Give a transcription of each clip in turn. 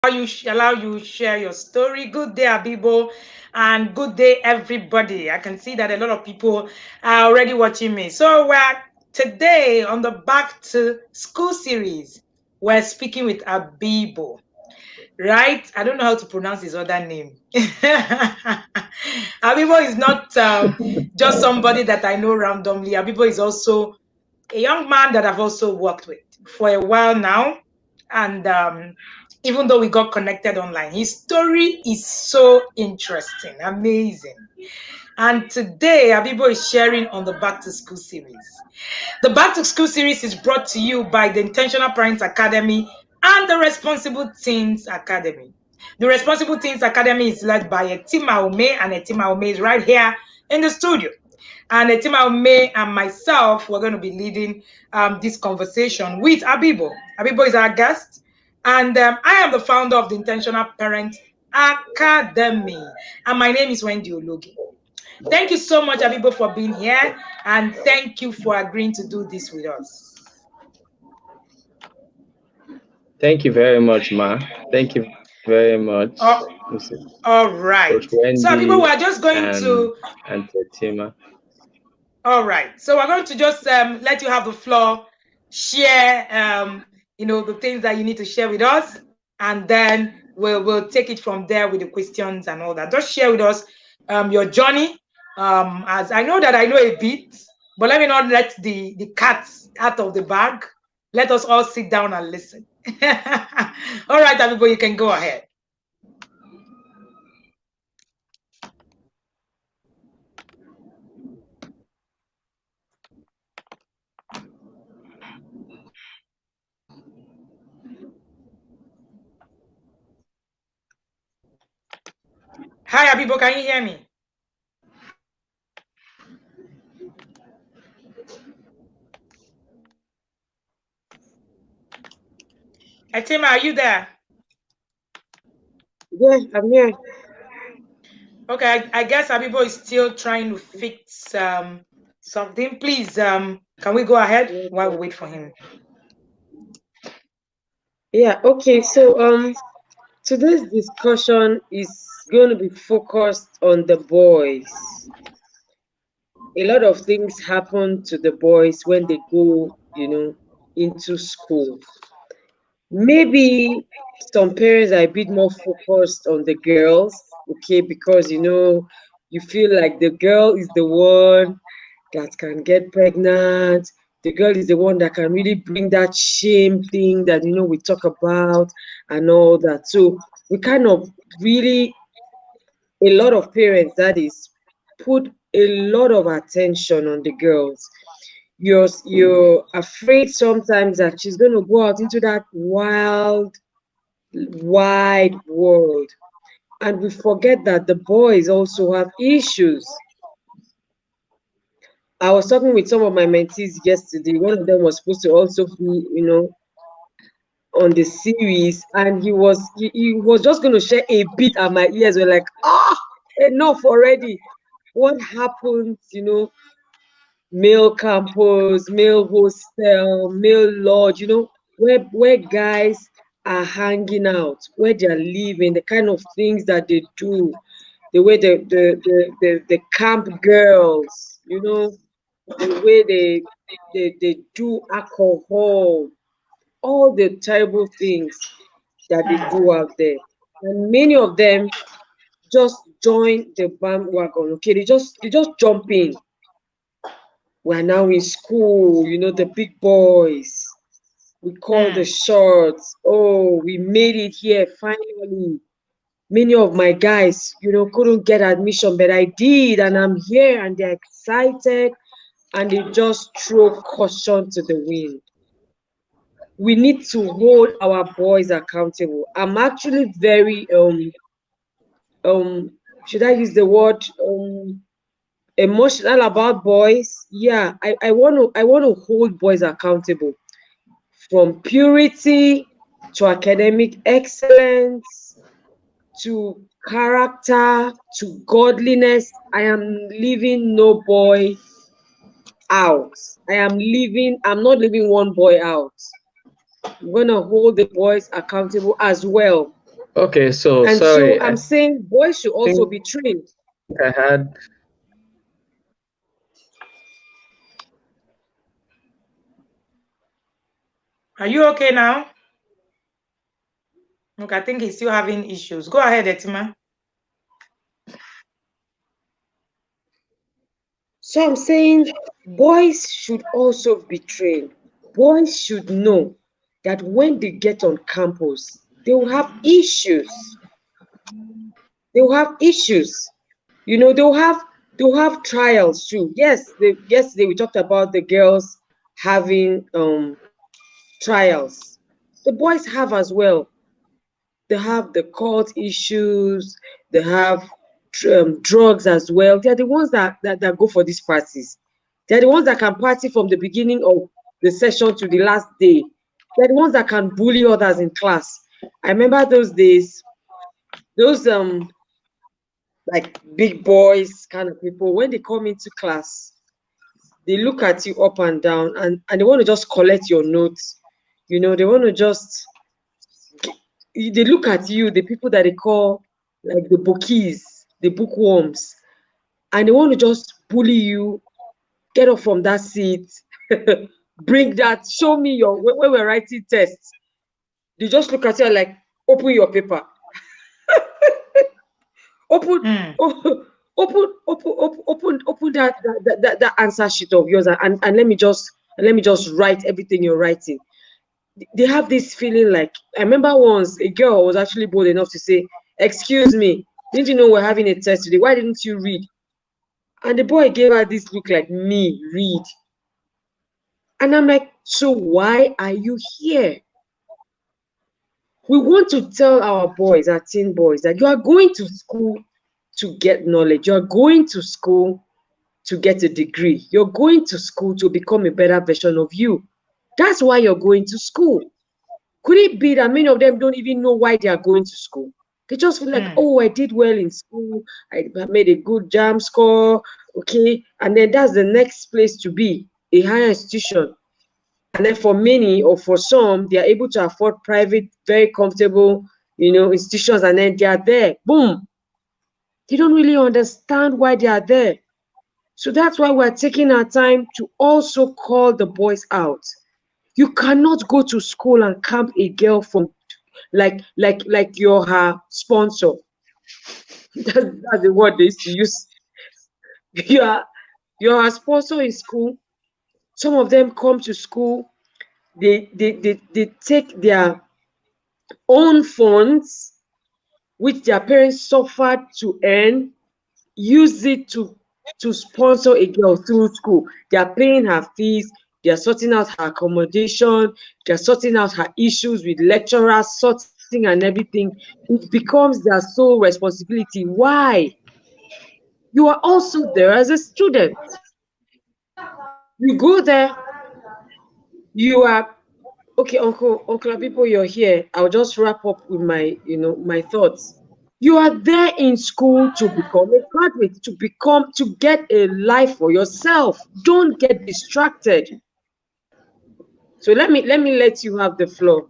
allow you share your story. Good day, Abibo, and good day, everybody. I can see that a lot of people are already watching me. So we're today on the Back to School series. We're speaking with Abibo, right? I don't know how to pronounce his other name. Abibo is not just somebody that I know randomly. Abibo is also a young man that I've also worked with for a while now. And even though we got connected online, his story is so interesting, amazing. And today, Abibo is sharing on the Back to School series. The Back to School series is brought to you by the Intentional Parents Academy and the Responsible Teens Academy. The Responsible Teens Academy is led by Etima Ome, and Etima Ome is right here in the studio. And Etima Ome and myself, we're going to be leading this conversation with Abibo. Abibo is our guest, and I am the founder of the Intentional Parent Academy. And my name is Wendy Ologi. Thank you so much, Abibo, for being here, and thank you for agreeing to do this with us. Thank you very much, Ma. Thank you very much, All Coach right. So, Wendy Abibo, we're just going to. and Fatima. All right. So we're going to just let you have the floor, share, the things that you need to share with us, and then we'll take it from there with the questions and all that. Just share with us your journey. As I know that I know a bit, but let me not let the cat out of the bag. Let us all sit down and listen. All right, everybody, you can go ahead. Hi, Abibo, can you hear me? Etima, are you there? Yeah, I'm here. Okay, I guess Abibo is still trying to fix something. Please, can we go ahead while we wait for him? Yeah, okay. So today's discussion is going to be focused on the boys. A lot of things happen to the boys when they go, into school. Maybe some parents are a bit more focused on the girls, okay, because you feel like the girl is the one that can get pregnant. The girl is the one that can really bring that shame thing that we talk about and all that. So we kind of really, a lot of parents, that is, put a lot of attention on the girls. You're afraid sometimes that she's going to go out into that wild, wide world, and we forget that the boys also have issues. I was talking with some of my mentees yesterday. One of them was supposed to also be, on the series, and he was just going to share a bit, and my ears were like, enough already. What happens, male campus, male hostel, male lodge, where guys are hanging out, where they're living, the kind of things that they do, the way the camp girls, the way they do alcohol, all the terrible things that they do out there. And many of them just join the bandwagon. Okay, they just jump in. We're now in school, the big boys. We call the Hmm. shots. Oh, we made it here finally. Many of my guys, couldn't get admission, but I did, and I'm here, and they're excited, and they just throw caution to the wind. We need to hold our boys accountable. I'm actually very um should I use the word emotional about boys? Yeah, I want to hold boys accountable, from purity to academic excellence to character to godliness. I am leaving no boy out. I'm not leaving one boy out. I'm going to hold the boys accountable as well. Okay, so And sorry, so I'm saying boys should also think be trained. I had. Are you okay now? Look, I think he's still having issues. Go ahead, Etima. So I'm saying boys should also be trained. Boys should know that when they get on campus, they will have issues. They will have issues. You know, they'll have trials too. Yes, yesterday we talked about the girls having trials. The boys have as well. They have the court issues, they have drugs as well. They're the ones that go for these parties. They're the ones that can party from the beginning of the session to the last day. They're the ones that can bully others in class. I remember those days, those like big boys kind of people, when they come into class, they look at you up and down, and they want to just collect your notes. You know, they want to just, they look at you, the people that they call like the bookies, the bookworms, and they want to just bully you, get up from that seat, bring that, show me your, when we're writing tests, they just look at you like, open your paper. open, Mm. open that answer sheet of yours, and let me just write everything you're writing. They have this feeling like, I remember once a girl was actually bold enough to say, excuse me, didn't you know we're having a test today? Why didn't you read? And the boy gave her this look like, me, read. And I'm like, so why are you here? We want to tell our boys, our teen boys, that you are going to school to get knowledge. You are going to school to get a degree. You're going to school to become a better version of you. That's why you're going to school. Could it be that many of them don't even know why they are going to school? They just feel like, oh, I did well in school. I made a good JAM score. Okay. And then that's the next place to be, a higher institution. And then for many, or for some, they are able to afford private, very comfortable, institutions, and then they are there. Boom. They don't really understand why they are there. So that's why we're taking our time to also call the boys out. You cannot go to school and camp a girl from like you're her sponsor. That's the word they used to use. You're her sponsor in school. Some of them come to school, they take their own funds, which their parents suffered to earn, use it to sponsor a girl through school. They are paying her fees, they are sorting out her accommodation, they are sorting out her issues with lecturers, sorting and everything. It becomes their sole responsibility. Why? You are also there as a student. You go there, you are okay, Uncle people, you're here. I'll just wrap up with my thoughts. You are there in school to become a graduate, to get a life for yourself. Don't get distracted. So let me let you have the floor.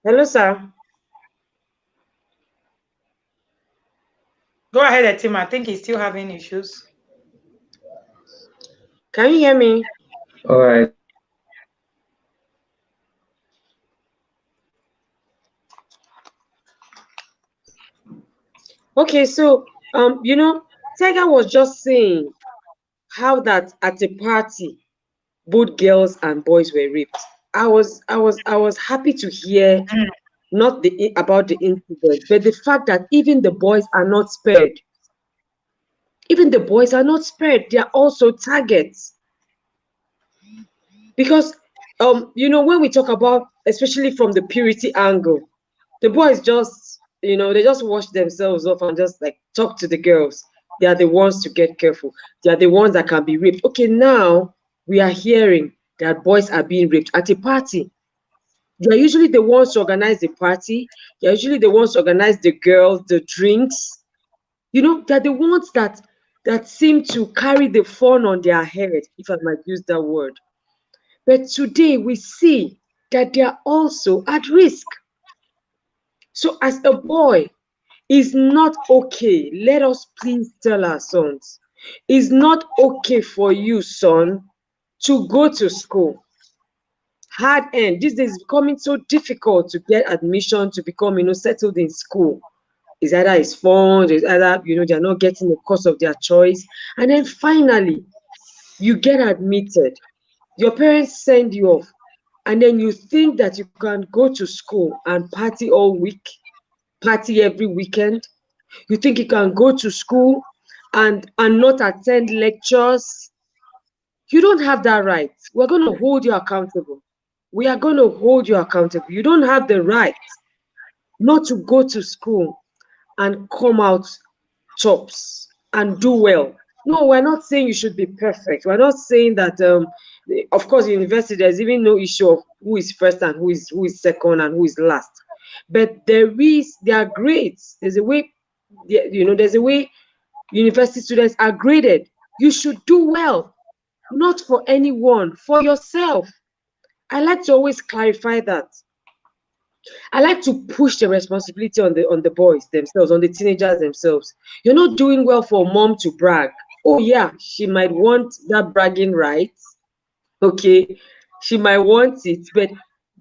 Hello, sir. Go ahead, Etima. I think he's still having issues. Can you hear me? All right. Okay, so Tiger was just saying how that at a party, both girls and boys were raped. I was happy to hear not about the incident, but the fact that even the boys are not spared. Even the boys are not spared. They are also targets. Because when we talk about, especially from the purity angle, the boys just, they just wash themselves off and just like talk to the girls. They are the ones to get careful. They are the ones that can be raped. Okay, now we are hearing that boys are being raped at a party. They are usually the ones to organize the party. They are usually the ones to organize the girls, the drinks. They're the ones that that seem to carry the fun on their head, if I might use that word. But today we see that they are also at risk. So as a boy, it's not okay. Let us please tell our sons. It's not okay for you, son, to go to school. Hard end. These days it's becoming so difficult to get admission to become, settled in school. It's either it's fun, it's either, they're not getting the course of their choice. And then finally, you get admitted. Your parents send you off. And then you think that you can go to school and party all week, party every weekend. You think you can go to school and not attend lectures. You don't have that right. We're going to hold you accountable. We are going to hold you accountable. You don't have the right not to go to school and come out tops and do well. No, we're not saying you should be perfect. We're not saying that, of course, university, there's even no issue of who is first and who is second and who is last. But there are grades. There's a way, there's a way university students are graded. You should do well, not for anyone, for yourself. I like to always clarify that. I like to push the responsibility on the boys themselves, on the teenagers themselves. You're not doing well for mom to brag. Oh yeah, she might want that bragging rights. Okay, she might want it, but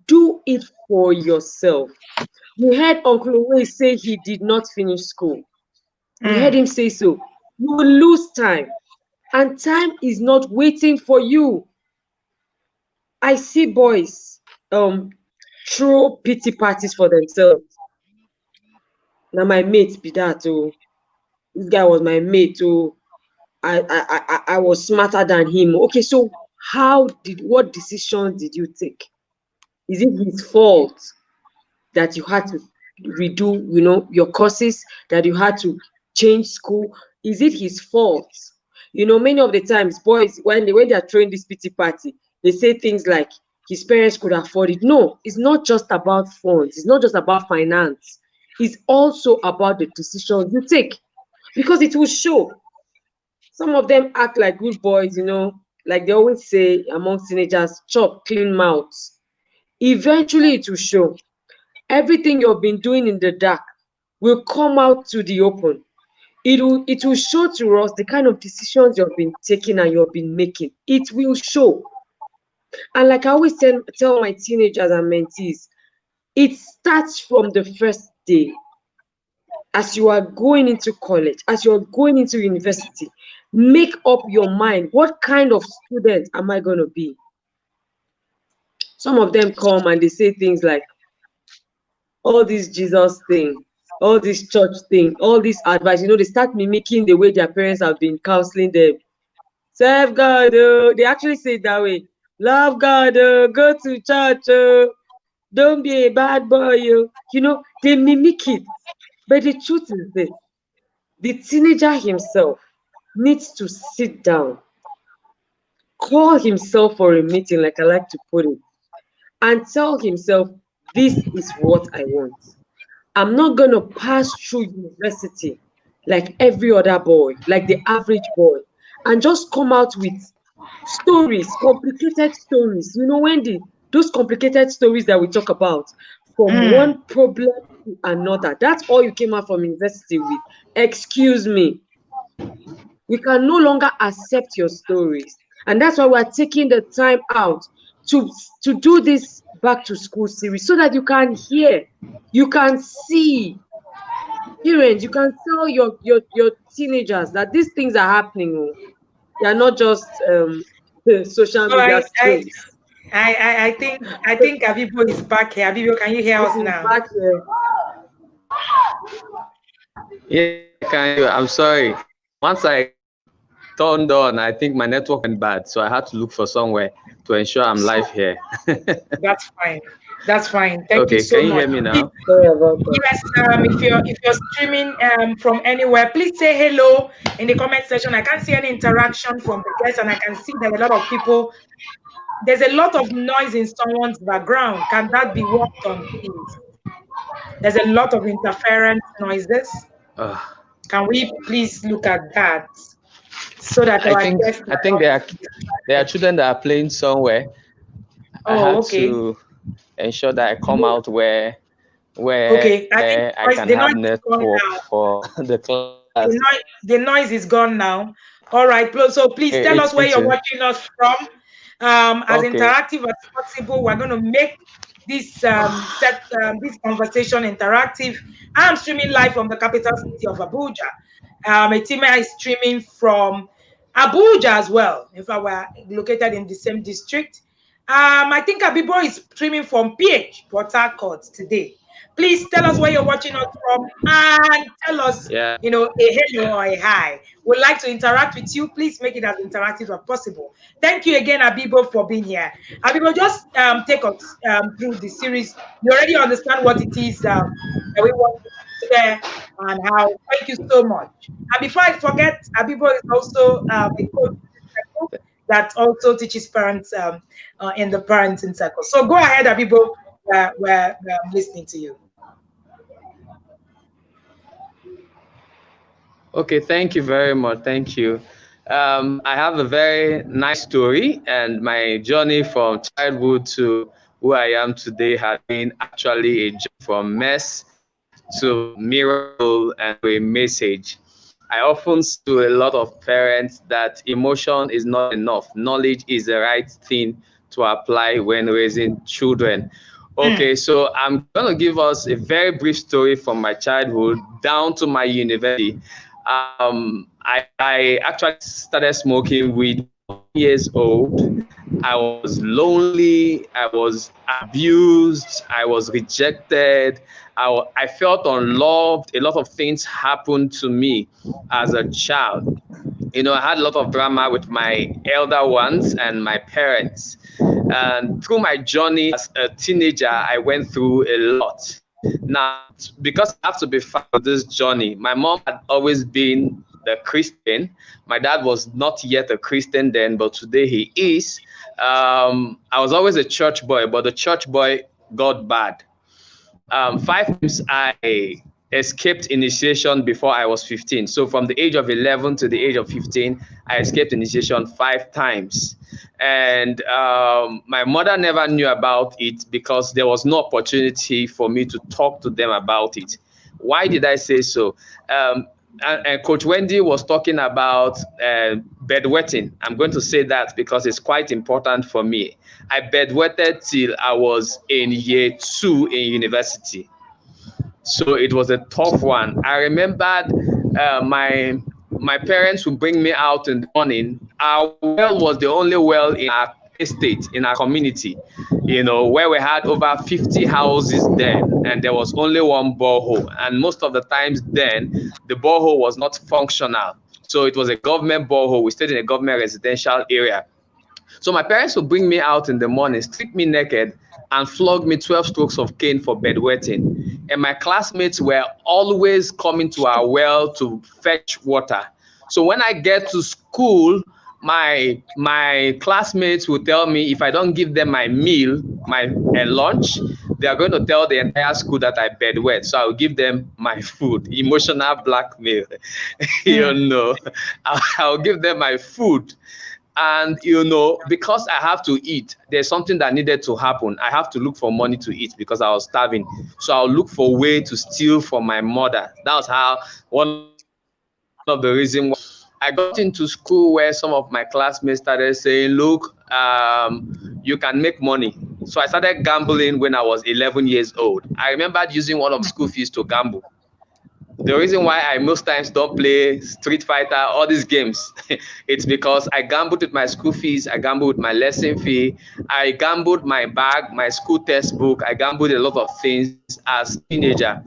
do it for yourself. We heard Uncle Owe say he did not finish school. We heard him say so. You will lose time, and time is not waiting for you. I see boys throw pity parties for themselves. Now my mate be that. Oh, this guy was my mate. Oh, I was smarter than him. Okay, so what decisions did you take? Is it his fault that you had to redo, your courses, that you had to change school? Is it his fault? Many of the times, boys, when they are throwing this pity party, they say things like his parents could afford it. No, it's not just about funds. It's not just about finance. It's also about the decisions you take, because it will show. Some of them act like good boys, like they always say among teenagers, chop, clean mouths. Eventually, it will show. Everything you've been doing in the dark will come out to the open. It will show to us the kind of decisions you've been taking and you've been making. It will show. And like I always tell my teenagers and mentees, it starts from the first day. As you are going into college, as you are going into university, make up your mind. What kind of student am I going to be? Some of them come and they say things like, all this Jesus thing, all this church thing, all this advice, they start mimicking the way their parents have been counseling them. Serve God, they actually say it that way. Love God, go to church, don't be a bad boy. They mimic it. But the truth is this: the teenager himself needs to sit down, call himself for a meeting, like I like to put it, and tell himself, this is what I want. I'm not going to pass through university like every other boy, like the average boy, and just come out with stories, complicated stories. Wendy, those complicated stories that we talk about, from one problem to another. That's all you came out from university with. Excuse me. We can no longer accept your stories. And that's why we're taking the time out to do this back to school series, so that you can hear, you can see. Parents, you can tell your teenagers that these things are happening. They are not just social media stories. I think Abibo is back here. Abibo, can you hear us now? Back here. Yeah, I'm sorry. Once I turned on, I think my network went bad, so I had to look for somewhere to ensure I'm live here. That's fine. That's fine. Thank you so much. Okay, can you hear me now? Yes, if you're streaming from anywhere, please say hello in the comment section. I can't see any interaction from the guests, and I can see that a lot of people. There's a lot of noise in someone's background. Can that be worked on, please? There's a lot of interference noises. Can we please look at that? so that our guests I think there are children that are playing somewhere. I had to ensure that I come out where okay. I think I can the have noise is gone network now. for the class. The noise is gone now. All right. So please tell It's us where going you're to. watching us from. As Okay. interactive as possible. We're going to make this this conversation interactive. I'm streaming live from the capital city of Abuja. Etima is streaming from Abuja as well. In fact, we're located in the same district. I think Abibo is streaming from PH, Port Harcourt today. Please tell us where you're watching us from and tell us, Yeah. a hello or a hi. We'd like to interact with you. Please make it as interactive as possible. Thank you again, Abibo, for being here. Abibo, just take us through the series. You already understand what it is that we want to share and how. Thank you so much. And before I forget, Abibo is also a coach that also teaches parents in the parenting circle. So go ahead, Abibo. We're listening to you. Okay, thank you very much. Thank you. I have a very nice story, and my journey from childhood to who I am today has been actually a journey from mess to miracle and to a message. I often say to a lot of parents that emotion is not enough. Knowledge is the right thing to apply when raising children. Okay, so I'm going to give us a very brief story from my childhood down to my university. I actually started smoking weed years old. I was lonely, I was abused, I was rejected, I felt unloved. A lot of things happened to me as a child. I had a lot of drama with my elder ones and my parents. And through my journey as a teenager, I went through a lot. Now, because I have to be found on this journey, my mom had always been the Christian. My dad was not yet a Christian then, but today he is. I was always a church boy, but the church boy got bad. 5 times I escaped initiation before I was 15. So from the age of 11 to the age of 15, I escaped initiation 5 times. And my mother never knew about it because there was no opportunity for me to talk to them about it. Why did I say so? And Coach Wendy was talking about bedwetting. I'm going to say that because it's quite important for me. I bedwetted till I was in year 2 in university. So it was a tough one. I remembered my parents would bring me out in the morning. Our well was the only well in our estate, in our community, where we had over 50 houses then, and there was only one borehole. And most of the times then, the borehole was not functional. So it was a government borehole. We stayed in a government residential area. So my parents would bring me out in the morning, strip me naked, and flog me 12 strokes of cane for bedwetting. And my classmates were always coming to our well to fetch water. So when I get to school, my classmates will tell me if I don't give them my meal, my lunch, they are going to tell the entire school that I bedwet. So I'll give them my food, emotional blackmail. I'll give them my food. And, because I have to eat, there's something that needed to happen. I have to look for money to eat because I was starving. So I'll look for a way to steal from my mother. That was how one of the reasons I got into school where some of my classmates started saying, look, you can make money. So I started gambling when I was 11 years old. I remembered using one of the school fees to gamble. The reason why I most times don't play Street Fighter, all these games, it's because I gambled with my school fees, I gambled with my lesson fee, I gambled my bag, my school textbook, I gambled a lot of things as a teenager.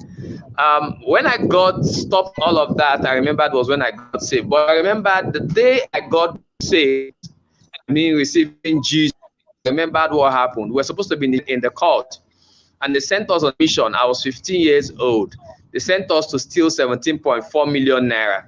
When I got stopped all of that, I remember it was when I got saved. But I remember the day I got saved, receiving Jesus, I remembered what happened. We were supposed to be in the court, and they sent us on mission. I was 15 years old. They sent us to steal 17.4 million naira.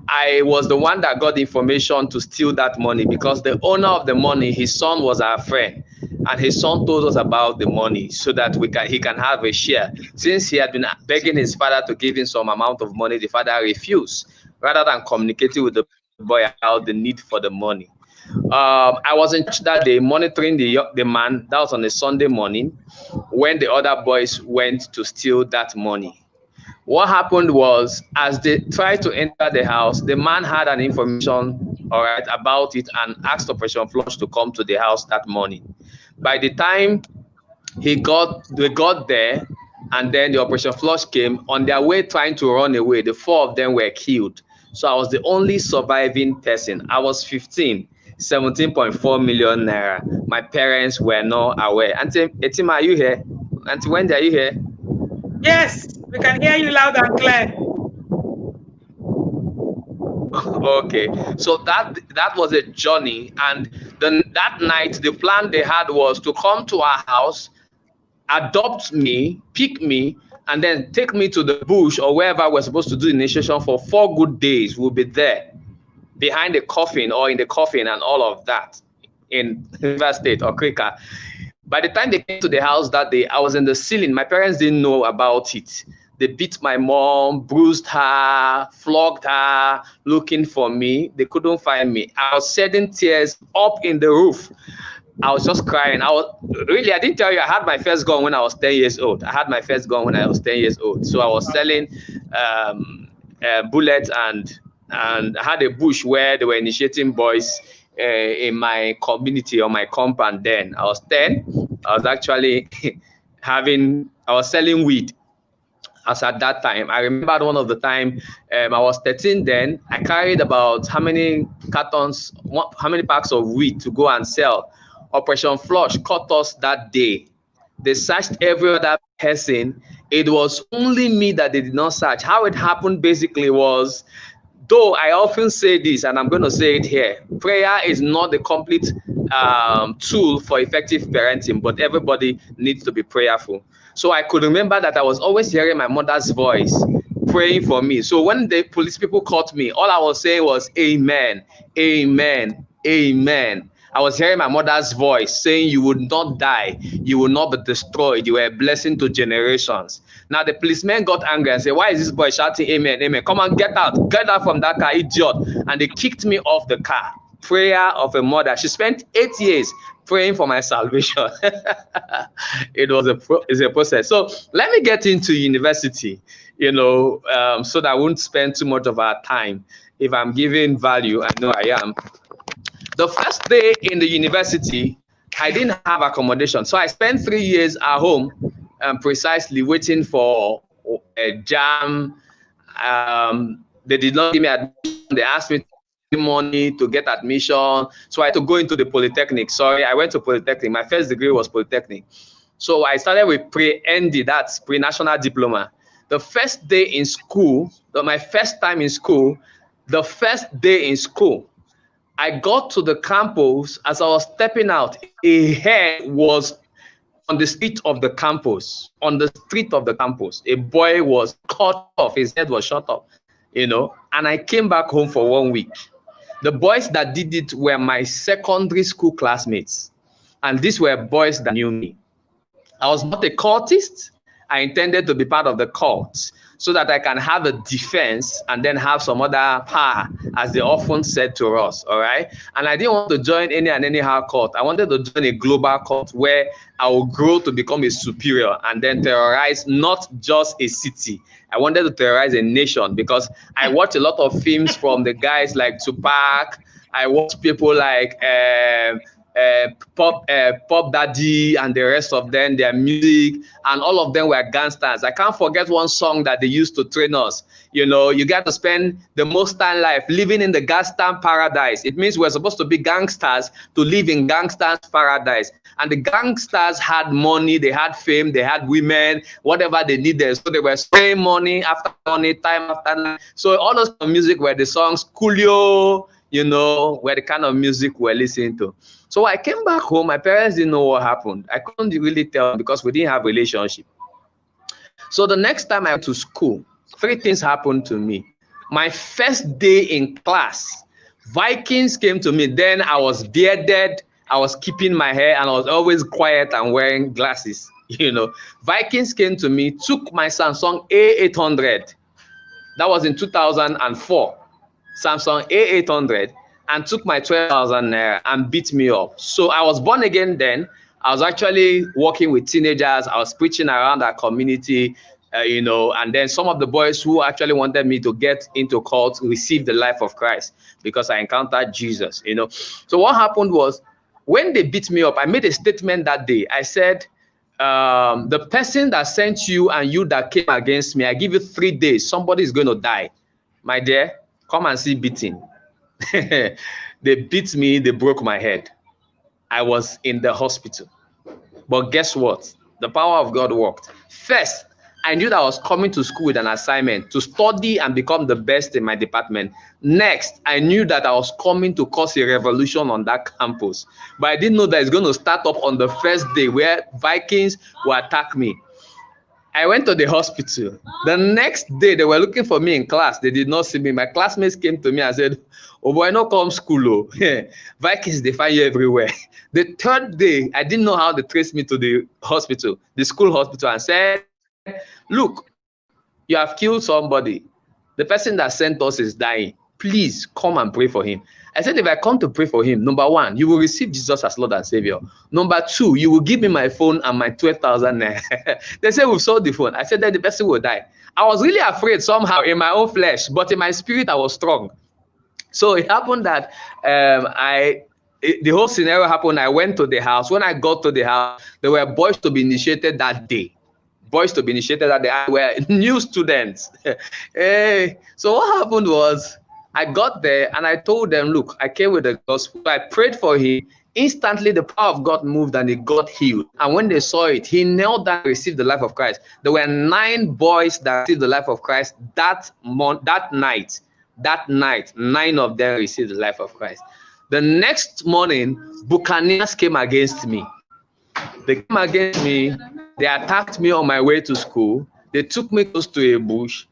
I was the one that got the information to steal that money because the owner of the money, his son was our friend, and his son told us about the money so that he can have a share. Since he had been begging his father to give him some amount of money, the father refused. Rather than communicating with the the boy about the need for the money. I was in church that day monitoring the man. That was on a Sunday morning when the other boys went to steal that money. What happened was, as they tried to enter the house, the man had an information, all right, about it and asked Operation Flush to come to the house that morning. By the time they got there, and then the Operation Flush came, on their way trying to run away, the 4 of them were killed. So I was the only surviving person. I was 15, 17.4 million naira. My parents were not aware. Auntie Etima, are you here? Auntie Wendy, are you here? Yes, we can hear you loud and clear. Okay, so that was a journey, and then that night the plan they had was to come to our house, adopt me, pick me, and then take me to the bush or wherever we're supposed to do initiation for 4 good days. We'll be there behind the coffin or in the coffin and all of that in River State or Krika. By the time they came to the house that day, I was in the ceiling. My parents didn't know about it. They beat my mom, bruised her, flogged her, looking for me. They couldn't find me. I was shedding tears up in the roof. I was just crying. I didn't tell you, I had my first gun when I was 10 years old. I had my first gun when I was 10 years old. So I was selling bullets, and I had a bush where they were initiating boys in my community or my compound then. I was 10. I was actually I was selling weed as at that time. I remember one of the time, I was 13 then. I carried about how many packs of weed to go and sell. Operation Flush caught us that day. They searched every other person. It was only me that they did not search. How it happened basically was, though I often say this, and I'm going to say it here, prayer is not the complete tool for effective parenting, but everybody needs to be prayerful. So I could remember that I was always hearing my mother's voice praying for me. So when the police people caught me, all I was saying was, amen, amen, amen. I was hearing my mother's voice saying, you would not die, you will not be destroyed, you are a blessing to generations. Now the policemen got angry and said, why is this boy shouting amen, amen? Come on, get out from that car, idiot. And they kicked me off the car. Prayer of a mother. She spent 8 years praying for my salvation. It's a process. So let me get into university, so that I won't spend too much of our time. If I'm giving value, I know I am. The first day in the university, I didn't have accommodation. So I spent 3 years at home, precisely waiting for a jam. They did not give me admission. They asked me money to get admission. So I had to go into the Polytechnic. Sorry, I went to Polytechnic. My first degree was Polytechnic. So I started with pre-ND, that's pre-national diploma. The first day in school, my first time in school, the first day in school, I got to the campus. As I was stepping out, a hair was on the street of the campus. On the street of the campus, a boy was cut off. His head was shot off, and I came back home for 1 week. The boys that did it were my secondary school classmates, and these were boys that knew me. I was not a cultist. I intended to be part of the cult so that I can have a defense and then have some other power, as they often said to us, all right? And I didn't want to join any and anyhow cult. I wanted to join a global cult where I will grow to become a superior and then terrorize not just a city. I wanted to terrorize a nation, because I watch a lot of films from the guys like Tupac. I watch people like Pop Daddy and the rest of them, their music, and all of them were gangsters. I can't forget one song that they used to train us. You got to spend the most time life living in the gangster paradise. It means we're supposed to be gangsters to live in gangsters paradise. And the gangsters had money, they had fame, they had women, whatever they needed. So they were spraying money after money, time after time. So all those music were the songs Coolio, were the kind of music we're listening to. So I came back home. My parents didn't know what happened. I couldn't really tell because we didn't have a relationship. So the next time I went to school, 3 things happened to me. My first day in class, Vikings came to me. Then I was bearded. I was keeping my hair, and I was always quiet and wearing glasses. Vikings came to me, took my Samsung A800. That was in 2004. Samsung A800 and took my 12,000 naira and beat me up. So I was born again then. I was actually working with teenagers. I was preaching around our community, you know, and then some of the boys who actually wanted me to get into cult received the life of Christ because I encountered Jesus, you know. So what happened was, when they beat me up, I made a statement that day. I said, the person that sent you and you that came against me, I give you 3 days. Somebody is going to die. My dear, come and see beating. They beat me. They broke my head. I was in the hospital. But guess what? The power of God worked. First, I knew that I was coming to school with an assignment to study and become the best in my department. Next, I knew that I was coming to cause a revolution on that campus. But I didn't know that it's going to start up on the first day where Vikings will attack me. I went to the hospital. The next day, they were looking for me in class. They did not see me. My classmates came to me and said, "Oh boy, no come school. Oh. Vikings, they find you everywhere." The third day, I didn't know how they traced me to the hospital, the school hospital, and said, "Look, you have killed somebody. The person that sent us is dying. Please come and pray for him." I said, if I come to pray for him, number one, you will receive Jesus as Lord and Savior. Number two, you will give me my phone and my 12,000 naira. They said, we've sold the phone. I said, then the person will die. I was really afraid somehow in my own flesh, but in my spirit, I was strong. So it happened that the whole scenario happened. I went to the house. When I got to the house, there were boys to be initiated that day. Boys to be initiated that day were new students. Hey, so what happened was, I got there and I told them, look, I came with the gospel. I prayed for him. Instantly, the power of God moved and he got healed. And when they saw it, he knelt down and received the life of Christ. There were 9 boys that received the life of Christ that night. That night, 9 of them received the life of Christ. The next morning, Buccaneers came against me. They came against me. They attacked me on my way to school. They took me close to a bush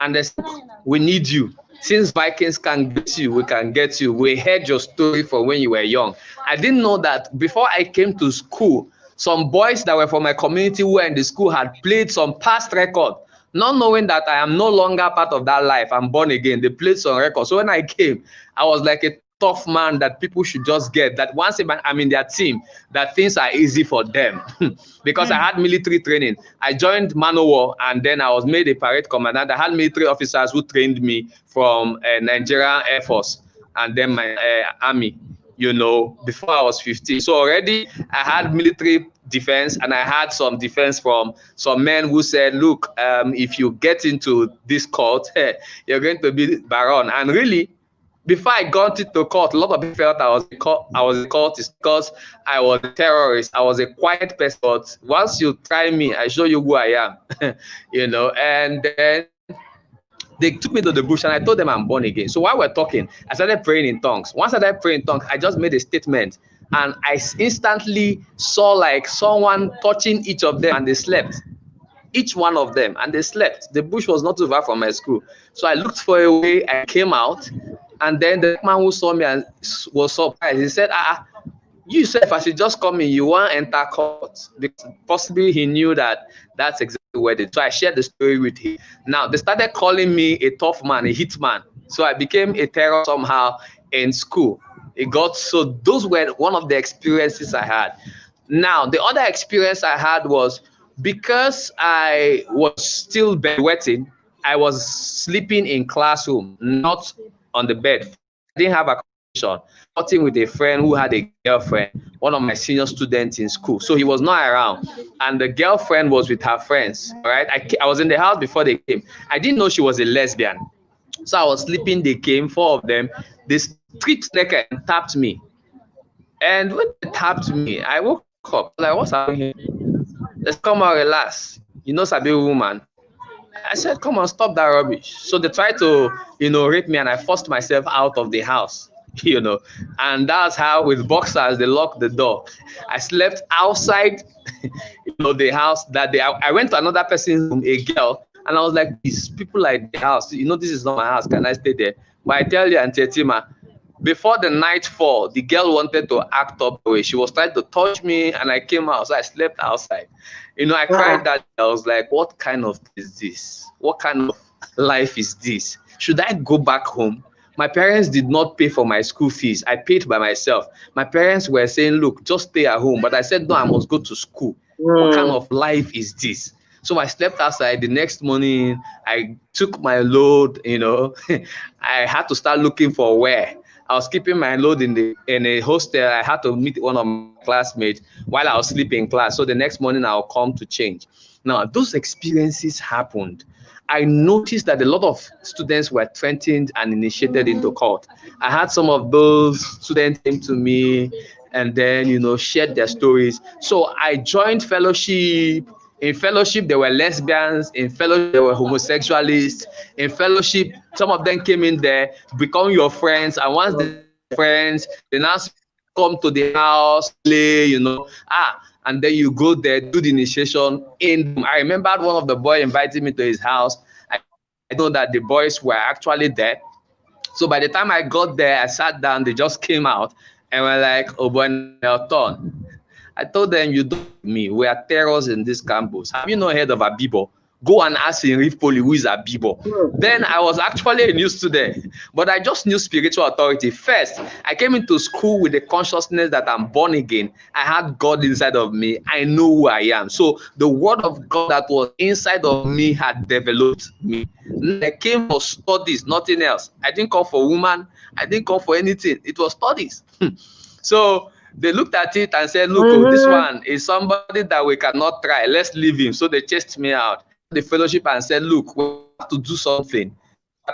and they said, we need you. Since Vikings can get you, we can get you. We heard your story from when you were young. I didn't know that before I came to school, some boys that were from my community who were in the school had played some past record, not knowing that I am no longer part of that life. I'm born again. They played some records. So when I came, I was like a tough man that people should just get, that once I'm in their team, that things are easy for them. Because I had military training. I joined Manowar and then I was made a parade commandant. I had military officers who trained me from Nigerian Air Force and then my army, you know, before I was 15. So already I had military defense and I had some defense from some men who said, look, if you get into this cult, you're going to be Baron. And really, before I got into court, a lot of people felt I was a cultist because I was a terrorist. I was a quiet person. But once you try me, I show you who I am, you know. And then they took me to the bush and I told them I'm born again. So while we're talking, I started praying in tongues. Once I started praying in tongues, I just made a statement. And I instantly saw like someone touching each of them and they slept. Each one of them, and they slept. The bush was not too far from my school. So I looked for a way, I came out. And then the man who saw me and was surprised. He said, you said if I should just come in, you won't enter court. Because possibly he knew that that's exactly where they did. So I shared the story with him. Now, they started calling me a tough man, a hitman. So I became a terror somehow in school. So those were one of the experiences I had. Now, the other experience I had was because I was still bedwetting, I was sleeping in classroom, not on the bed. I didn't have accommodation. Talking with a friend who had a girlfriend, one of my senior students in school. So he was not around. And the girlfriend was with her friends. All right. I was in the house before they came. I didn't know she was a lesbian. So I was sleeping. They came, 4 of them. They stripped naked and tapped me. And when they tapped me, I woke up. Like, what's happening here? Let's come on, relax. You know, Sabi woman. I said, come on, stop that rubbish. So they tried to, you know, rape me and I forced myself out of the house, you know. And that's how with boxers, they locked the door. I slept outside, you know, the house that day. I went to another person's room, a girl, and I was like, these people like the house, you know, this is not my house. Can I stay there? But I tell you, Auntie Tima, before the nightfall, the girl wanted to act up the way. She was trying to touch me and I came out. So I slept outside. You know, I cried that I was like, what kind of is this? What kind of life is this? Should I go back home? My parents did not pay for my school fees. I paid by myself. My parents were saying, look, just stay at home. But I said, no, I must go to school. What kind of life is this? So I slept outside. The next morning, I took my load, you know. I had to start looking for where. I was keeping my load in a hostel. I had to meet one of my classmates while I was sleeping in class. So the next morning, I'll come to change. Now, those experiences happened. I noticed that a lot of students were threatened and initiated into cult. I had some of those students came to me and then, you know, shared their stories. So I joined fellowship. In fellowship, there were lesbians. In fellowship, there were homosexualists. In fellowship, some of them came in there, become your friends. And once they're friends, they now come to the house, play, you know. And then you go there, do the initiation. I remember one of the boys invited me to his house. I know that the boys were actually there. So by the time I got there, I sat down, they just came out and were like, oh, boy, turn. I told them, you don't me. We are terrors in this campus. Have you not heard of Abibo? Go and ask in Reef Poly who is Abibo. Then I was actually a new student, but I just knew spiritual authority. First, I came into school with the consciousness that I'm born again. I had God inside of me. I know who I am. So the word of God that was inside of me had developed me. I came for studies, nothing else. I didn't come for woman. I didn't come for anything. It was studies. So they looked at it and said, look, this one is somebody that we cannot try. Let's leave him. So they chased me out the fellowship and said, look, we have to do something.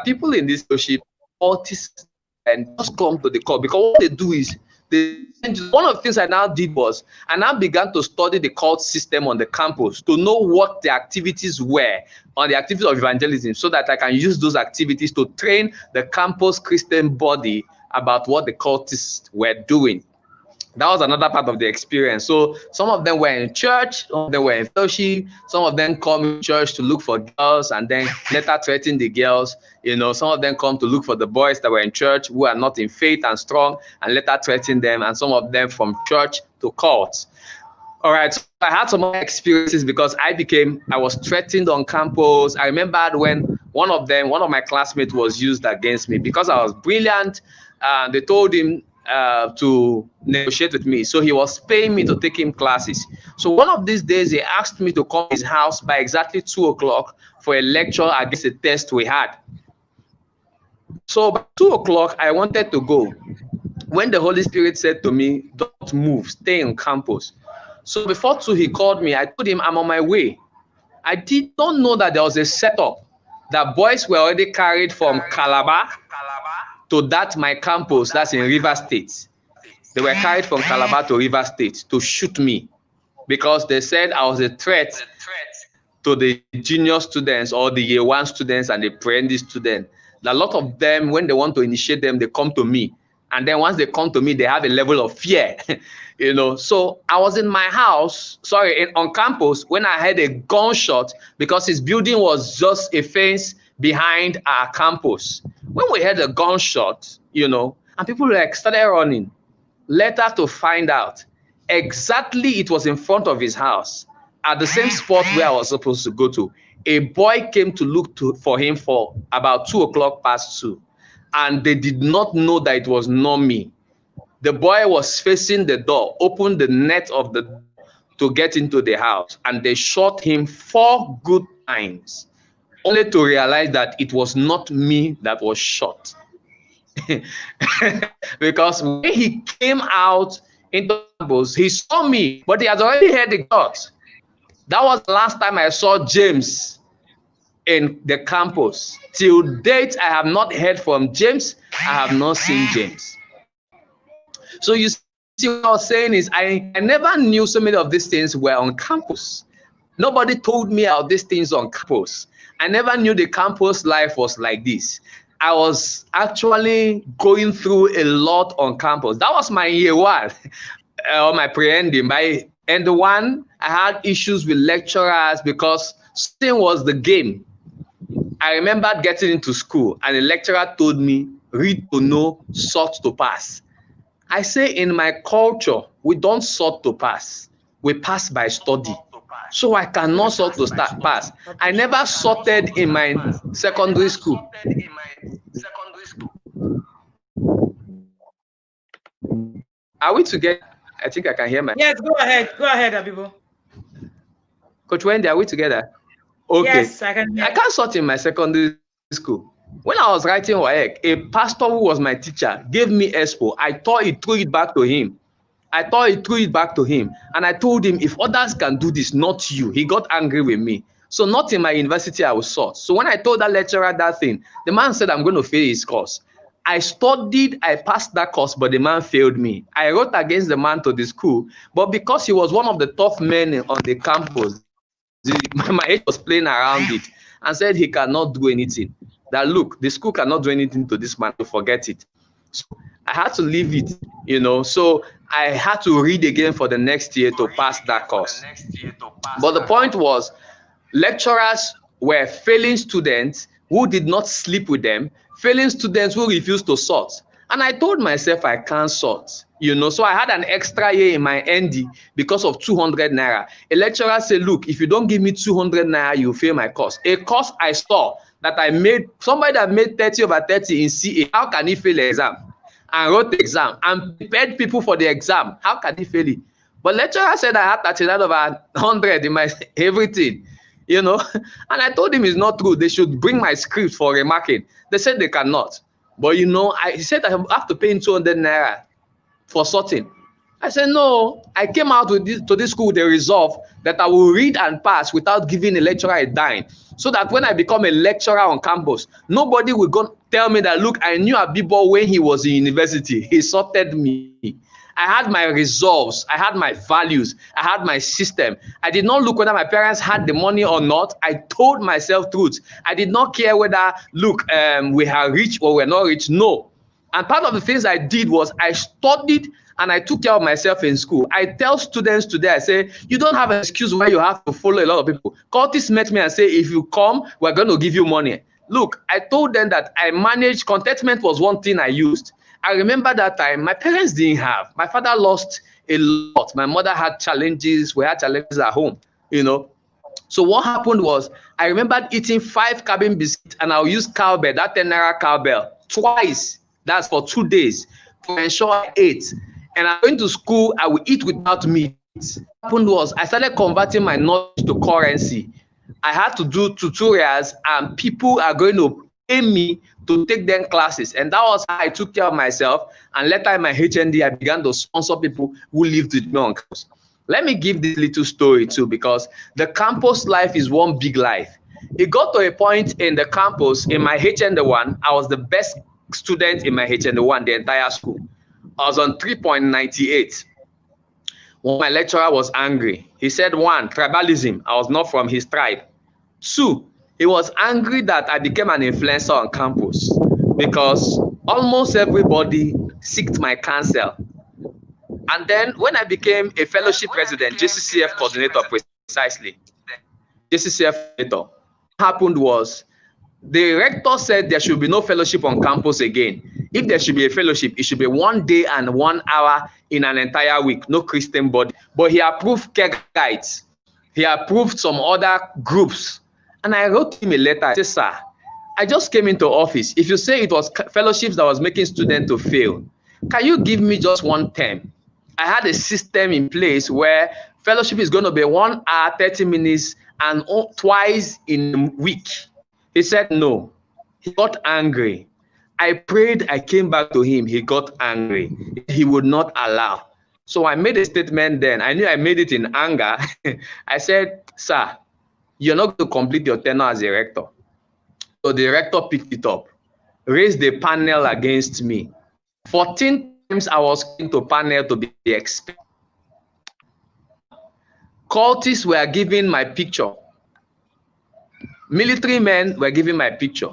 People in this fellowship, autists, and just come to the cult, because what they do is, one of the things I now did was, I now began to study the cult system on the campus to know what the activities were on the activities of evangelism, so that I can use those activities to train the campus Christian body about what the cultists were doing. That was another part of the experience. So some of them were in church, some of them were in fellowship, some of them come in church to look for girls and then later threaten the girls. You know, some of them come to look for the boys that were in church who are not in faith and strong and later threaten them, and some of them from church to cults. All right, so I had some more experiences because I was threatened on campus. I remembered when one of my classmates was used against me because I was brilliant. They told him to negotiate with me, so he was paying me to take him classes. So one of these days he asked me to come to his house by exactly 2 o'clock for a lecture against a test we had. So by 2 o'clock I wanted to go, when the Holy Spirit said to me, don't move, stay on campus. So before 2 he called me. I told him I'm on my way. I did not know that there was a setup that boys were already carried from Calabar to my campus, that's in Rivers State. They were carried from Calabar to Rivers State to shoot me because they said I was a threat to the junior students or the year 1 students and the pre-ND students. A lot of them, when they want to initiate them, they come to me. And then once they come to me, they have a level of fear, you know. So I was in my house, on campus, when I heard a gunshot because his building was just a fence behind our campus. When we heard a gunshot, you know, and people started running, later to find out exactly it was in front of his house at the same spot where I was supposed to go to. A boy came to look for him for about 2 o'clock past 2, and they did not know that it was not me. The boy was facing the door, opened the net of the door to get into the house, and they shot him 4 good times, only to realize that it was not me that was shot. Because when he came out into the campus, he saw me, but he had already heard the shots. That was the last time I saw James in the campus. Till date, I have not heard from James. I have not seen James. So you see what I was saying is I never knew so many of these things were on campus. Nobody told me about these things on campus. I never knew the campus life was like this. I was actually going through a lot on campus. That was my year 1, or my pre-ending. By end 1, I had issues with lecturers because something was the game. I remember getting into school and a lecturer told me, read to know, sort to pass. I say in my culture, we don't sort to pass. We pass by study. So I cannot sort to pass. I never sorted in my secondary school. Are we together? I think I can hear my. Yes, go ahead, Abibo. Coach Wendy, are we together? Okay. Yes, I can hear. I can't sort in my secondary school. When I was writing WAEC, a pastor who was my teacher gave me expo. I thought he threw it back to him. And I told him, if others can do this, not you. He got angry with me. So not in my university I was sought. So when I told that lecturer that thing, the man said, I'm going to fail his course. I studied, I passed that course, but the man failed me. I wrote against the man to the school, but because he was one of the tough men on the campus, my age was playing around it and said he cannot do anything. That look, the school cannot do anything to this man, to forget it. So I had to leave it, you know. So I had to read again for the next year to pass that course. But the point was, lecturers were failing students who did not sleep with them, failing students who refused to sort. And I told myself I can't sort, you know. So I had an extra year in my ND because of 200 naira. A lecturer said, look, if you don't give me 200 naira, you fail my course. A course I saw that I made, somebody that made 30/30 in CA, how can he fail the exam? And wrote the exam and prepared people for the exam. How can he fail it? But lecturer said I had 39/100 in my everything, you know. And I told him it's not true. They should bring my script for remarking. They said they cannot. But you know, he said I have to pay 200 naira for sorting. I said no. I came out with to this school with a resolve that I will read and pass without giving a lecturer a dime, so that when I become a lecturer on campus, nobody will go tell me that, look, I knew Abibo when he was in university. He sorted me. I had my resolves, I had my values, I had my system. I did not look whether my parents had the money or not. I told myself truth. I did not care whether, look, we are rich or we're not rich. No. And part of the things I did was I studied and I took care of myself in school. I tell students today, I say, you don't have an excuse why you have to follow a lot of people. Curtis met me and say, if you come, we're going to give you money. Look, I told them that I managed, contentment was one thing I used. I remember that time, my parents didn't have. My father lost a lot. My mother had challenges. We had challenges at home, you know. So what happened was, I remembered eating 5 cabin biscuits and I'll use cowbell, that 10 naira cowbell, twice. That's for 2 days to ensure I ate. And I'm going to school, I will eat without meat. What happened was, I started converting my knowledge to currency. I had to do tutorials and people are going to pay me to take them classes, and that was how I took care of myself. And later in my HND, I began to sponsor people who lived with me on campus. Let me give this little story too, because the campus life is one big life. It got to a point in the campus, in my HND1, I was the best student in my HND1, the entire school. I was on 3.98. When my lecturer was angry, he said, 1, tribalism, I was not from his tribe. 2, he was angry that I became an influencer on campus because almost everybody sought my counsel. And then when I became a fellowship president, JCCF coordinator precisely, JCCF coordinator, what happened was the rector said there should be no fellowship on campus again. If there should be a fellowship, it should be 1 day and 1 hour in an entire week, no Christian body. But he approved care guides. He approved some other groups. And I wrote him a letter. I said, sir, I just came into office. If you say it was fellowships that was making students to fail, can you give me just 1 term? I had a system in place where fellowship is going to be 1 hour, 30 minutes, and twice in a week. He said no. He got angry. I prayed, I came back to him. He got angry. He would not allow. So I made a statement then. I knew I made it in anger. I said, sir, you're not going to complete your tenure as a rector. So the rector picked it up, raised the panel against me. 14 times I was into panel to be expelled. Cultists were giving my picture. Military men were giving my picture.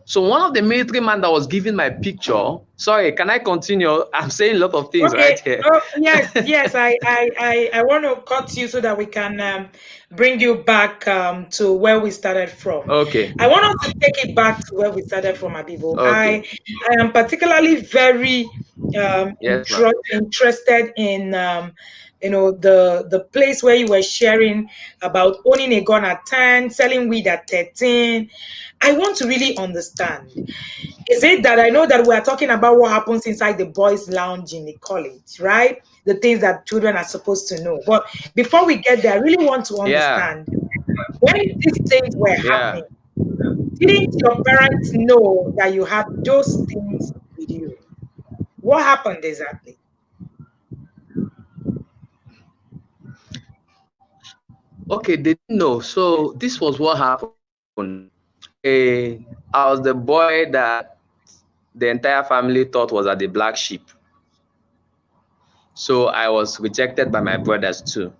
So one of the military men that was giving my picture, sorry, can I continue? I'm saying a lot of things right here. Oh, yes, I want to cut you so that we can bring you back to where we started from. Okay. I want us to take it back to where we started from, Abibo. Okay. I am particularly very interested in the place where you were sharing about owning a gun at 10, selling weed at 13. I want to really understand. Is it that I know that we are talking about what happens inside the boys' lounge in the college, right? The things that children are supposed to know. But before we get there, I really want to understand when these things were happening, didn't your parents know that you had those things with you? What happened exactly? Okay, they didn't know. So this was what happened. I was the boy that the entire family thought was the black sheep. So I was rejected by my brothers too.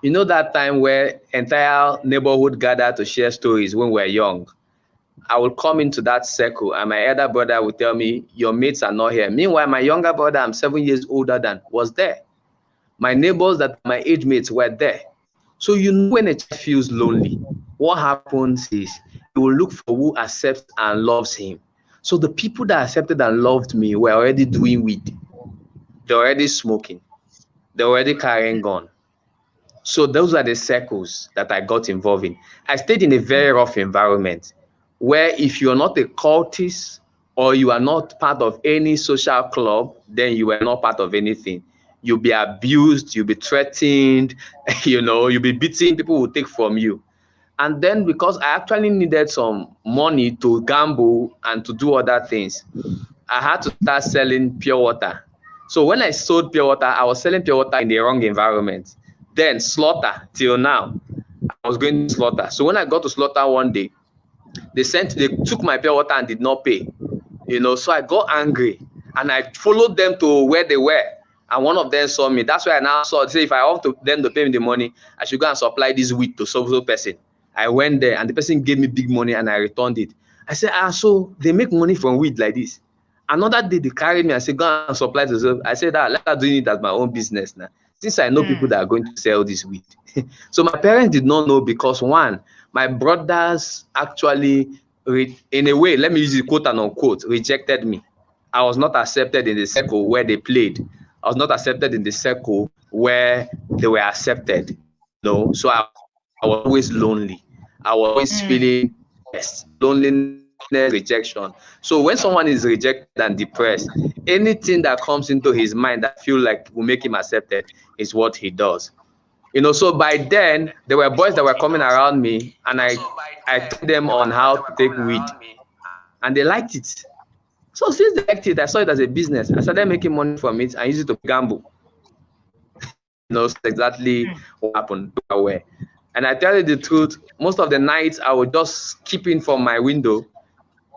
You know that time where entire neighborhood gathered to share stories when we were young. I would come into that circle and my elder brother would tell me, your mates are not here. Meanwhile, my younger brother, I'm 7 years older than, was there. My neighbors that my age mates were there. So you know when a child feels lonely, what happens is he will look for who accepts and loves him. So the people that accepted and loved me were already doing weed. They're already smoking. They're already carrying gun. So those are the circles that I got involved in. I stayed in a very rough environment where if you're not a cultist or you are not part of any social club, then you are not part of anything. You'll be abused, you'll be threatened, you'll be beaten, people will take from you. And then because I actually needed some money to gamble and to do other things, I had to start selling pure water. So when I sold pure water, I was selling pure water in the wrong environment. Then slaughter, till now, I was going to slaughter. So when I got to slaughter one day, they took my pure water and did not pay. So I got angry and I followed them to where they were. And one of them saw me. That's why I now say if I want them to pay me the money, I should go and supply this wheat to so person. I went there and the person gave me big money and I returned it. I said, so they make money from weed like this. Another day they carried me and said, go and supply to them. I said, let her do it as my own business now. Since I know people that are going to sell this weed. So my parents did not know because one, my brothers actually, in a way, let me use it quote and unquote, rejected me. I was not accepted in the circle where they played. I was not accepted in the circle where they were accepted. So I was always lonely. I was always feeling loneliness, rejection. So when someone is rejected and depressed, anything that comes into his mind that feel like will make him accepted is what he does. So by then there were boys that were coming around me and I told them on how to take weed and they liked it. So since they liked it, I saw it as a business. I started making money from it and used it to gamble. That's exactly what happened. And I tell you the truth, most of the nights I would just keep in from my window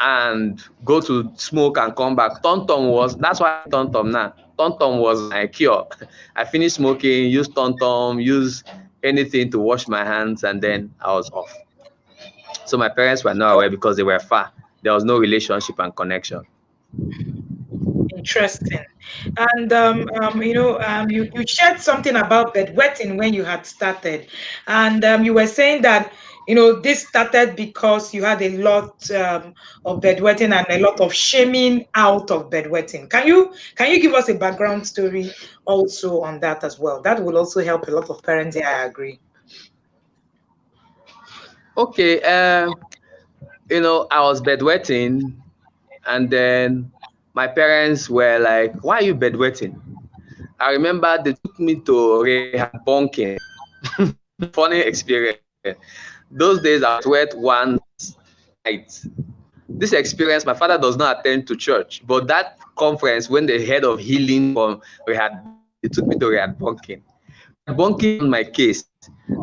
and go to smoke and come back. That's why Tom now. Tom was my cure. I finished smoking, used Tom, used anything to wash my hands, and then I was off. So my parents were not aware because they were far. There was no relationship and connection. Interesting. And you shared something about bedwetting when you had started, and you were saying that this started because you had a lot of bedwetting and a lot of shaming out of bedwetting. Can you give us a background story also on that as well? That will also help a lot of parents. Yeah, I agree. Okay. I was bedwetting, and then my parents were like, why are you bedwetting? I remember they took me to rehab bunking. Funny experience. Those days I was wet one night. This experience, my father does not attend to church, but that conference, when they heard of healing from rehab, they took me to rehab bunking. Bunking on my case.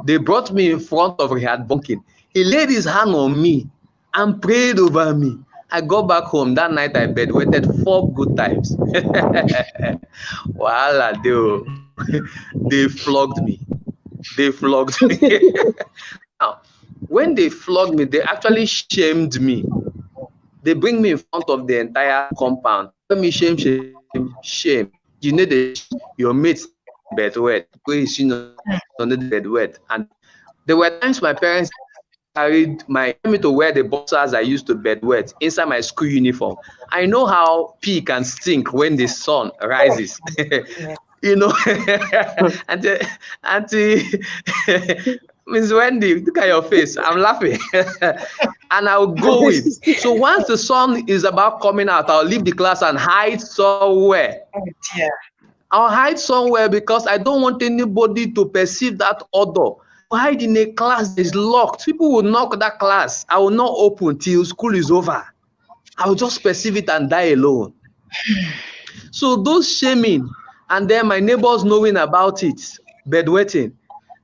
They brought me in front of rehab bunking. He laid his hand on me and prayed over me. I got back home that night. I bedwetted 4 good times. Voila, they flogged me. Now, when they flogged me, they actually shamed me. They bring me in front of the entire compound. Tell me shame. You know your mates bedwet. Bedwet. And there were times my parents carried me to wear the boxers I used to bedwet inside my school uniform. I know how pee can stink when the sun rises. you know, Auntie, Auntie, Miss Wendy, look at your face. I'm laughing. And I'll go in. So once the sun is about coming out, I'll leave the class and hide somewhere. Oh dear. I'll hide somewhere because I don't want anybody to perceive that odor. Hide in a class that is locked. People will knock that class. I will not open till school is over. I will just perceive it and die alone. So those shaming, and then my neighbors knowing about it, bedwetting,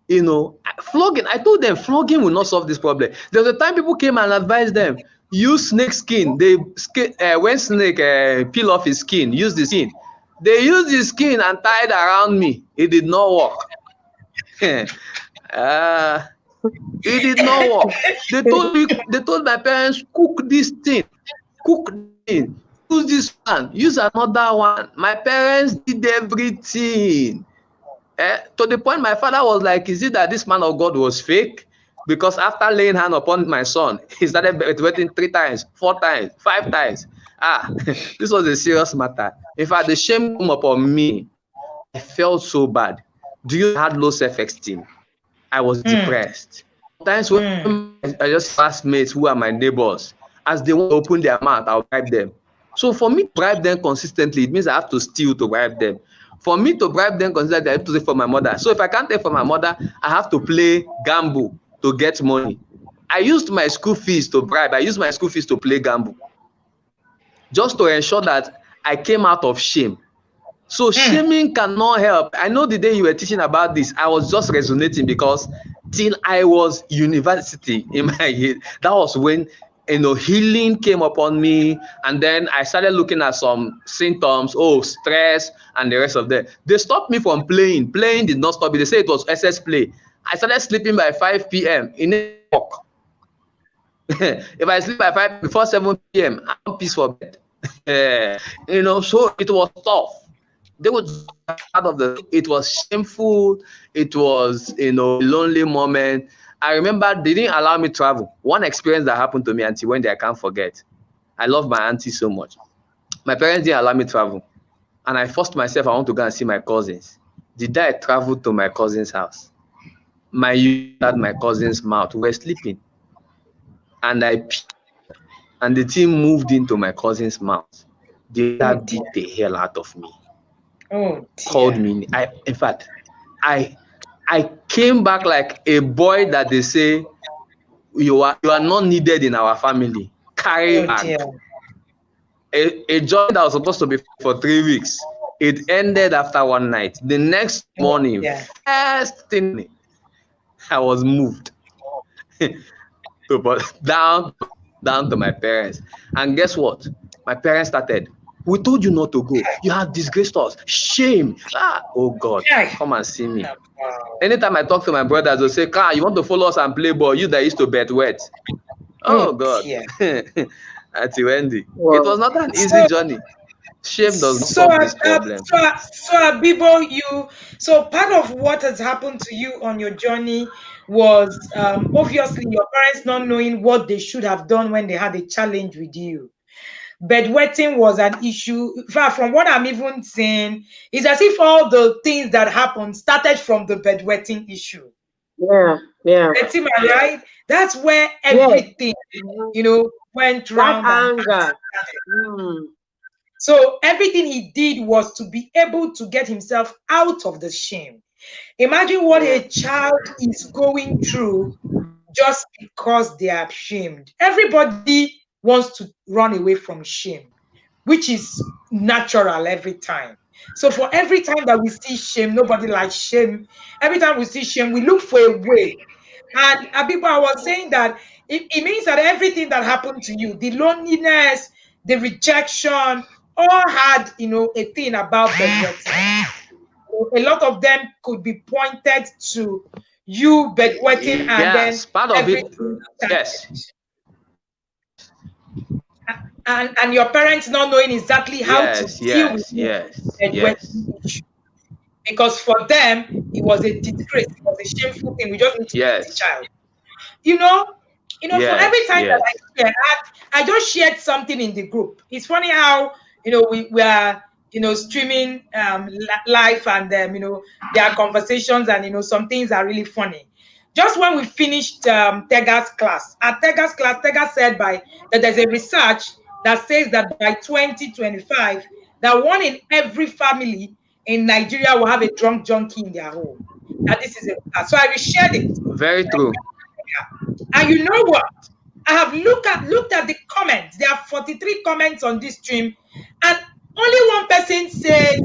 you know, flogging. I told them flogging will not solve this problem. There was a time people came and advised them, use snake skin. They when snake peel off his skin, use the skin. They used the skin and tied around me. It did not work. It did not work. They told my parents, cook this thing, use this one, use another one. My parents did everything. To the point my father was like, is it that this man of God was fake? Because after laying hand upon my son, he started waiting 3 times, 4 times, 5 times. This was a serious matter. In fact, the shame came upon me. I felt so bad. Do you have low self-esteem? I was depressed. Sometimes when I just classmates who are my neighbors, as they want to open their mouth, I'll bribe them. So for me to bribe them consistently, it means I have to steal to bribe them. For me to bribe them consistently, I have to take for my mother. So if I can't take for my mother, I have to play gamble to get money. I used my school fees to bribe. I used my school fees to play gamble, just to ensure that I came out of shame. So shaming cannot help. I know the day you were teaching about this, I was just resonating because till I was university in my head, that was when, you know, healing came upon me. And then I started looking at some symptoms, stress and the rest of that. They stopped me from playing. Playing did not stop me. They say it was SS play. I started sleeping by 5 p.m. in a walk. If I sleep by 5 before 7 p.m., I'm peace for bed. You know, so it was tough. They were part of it was shameful. It was, you know, a lonely moment. I remember they didn't allow me to travel. One experience that happened to me, Auntie Wendy, I can't forget. I love my auntie so much. My parents didn't allow me to travel. And I forced myself, I want to go and see my cousins. The day I traveled to my cousin's house, my youth at my cousin's mouth, we were sleeping. And I peed, and the thing moved into my cousin's mouth. They beat the hell out of me. Called me. In fact, I came back like a boy that they say, you are not needed in our family. Carry back. A job that was supposed to be for 3 weeks, it ended after 1 night. The next morning, first thing, I was moved down to my parents. And guess what? My parents started, we told you not to go. You have disgraced us. Shame. Oh God, come and see me. Anytime I talk to my brothers, they'll say, you want to follow us and play ball? You that used to bet wet. Oh God. Auntie Wendy. Wow. It was not an easy journey. Shame does not solve this problem. So Abibo, so part of what has happened to you on your journey was obviously your parents not knowing what they should have done when they had a challenge with you. Bedwetting was an issue. In fact, from what I'm even saying, it's as if all the things that happened started from the bedwetting issue. Yeah. Right? That's where everything, you know, went round. Anger. So everything he did was to be able to get himself out of the shame. Imagine what a child is going through just because they are ashamed. Everybody wants to run away from shame, which is natural every time. So for every time that we see shame, nobody likes shame. Every time we see shame, we look for a way. And Abibo, I was saying that it means that everything that happened to you, the loneliness, the rejection, all had, you know, a thing about bedwetting. A lot of them could be pointed to you bedwetting, and then part of it. Yes. And your parents not knowing exactly how to deal with bedwetting. Because for them, it was a disgrace, it was a shameful thing. We just need to teach the child. You know, for every time that I share, I just shared something in the group. It's funny how, you know, we are streaming live, and their conversations, and some things are really funny. Just when we finished Tega's class, at Tega's class, Tega said that there's a research that says that by 2025, that one in every family in Nigeria will have a drunk junkie in their home. That this is a so I reshared it. Very true. And you know what? I have looked at the comments. There are 43 comments on this stream, and only one person said,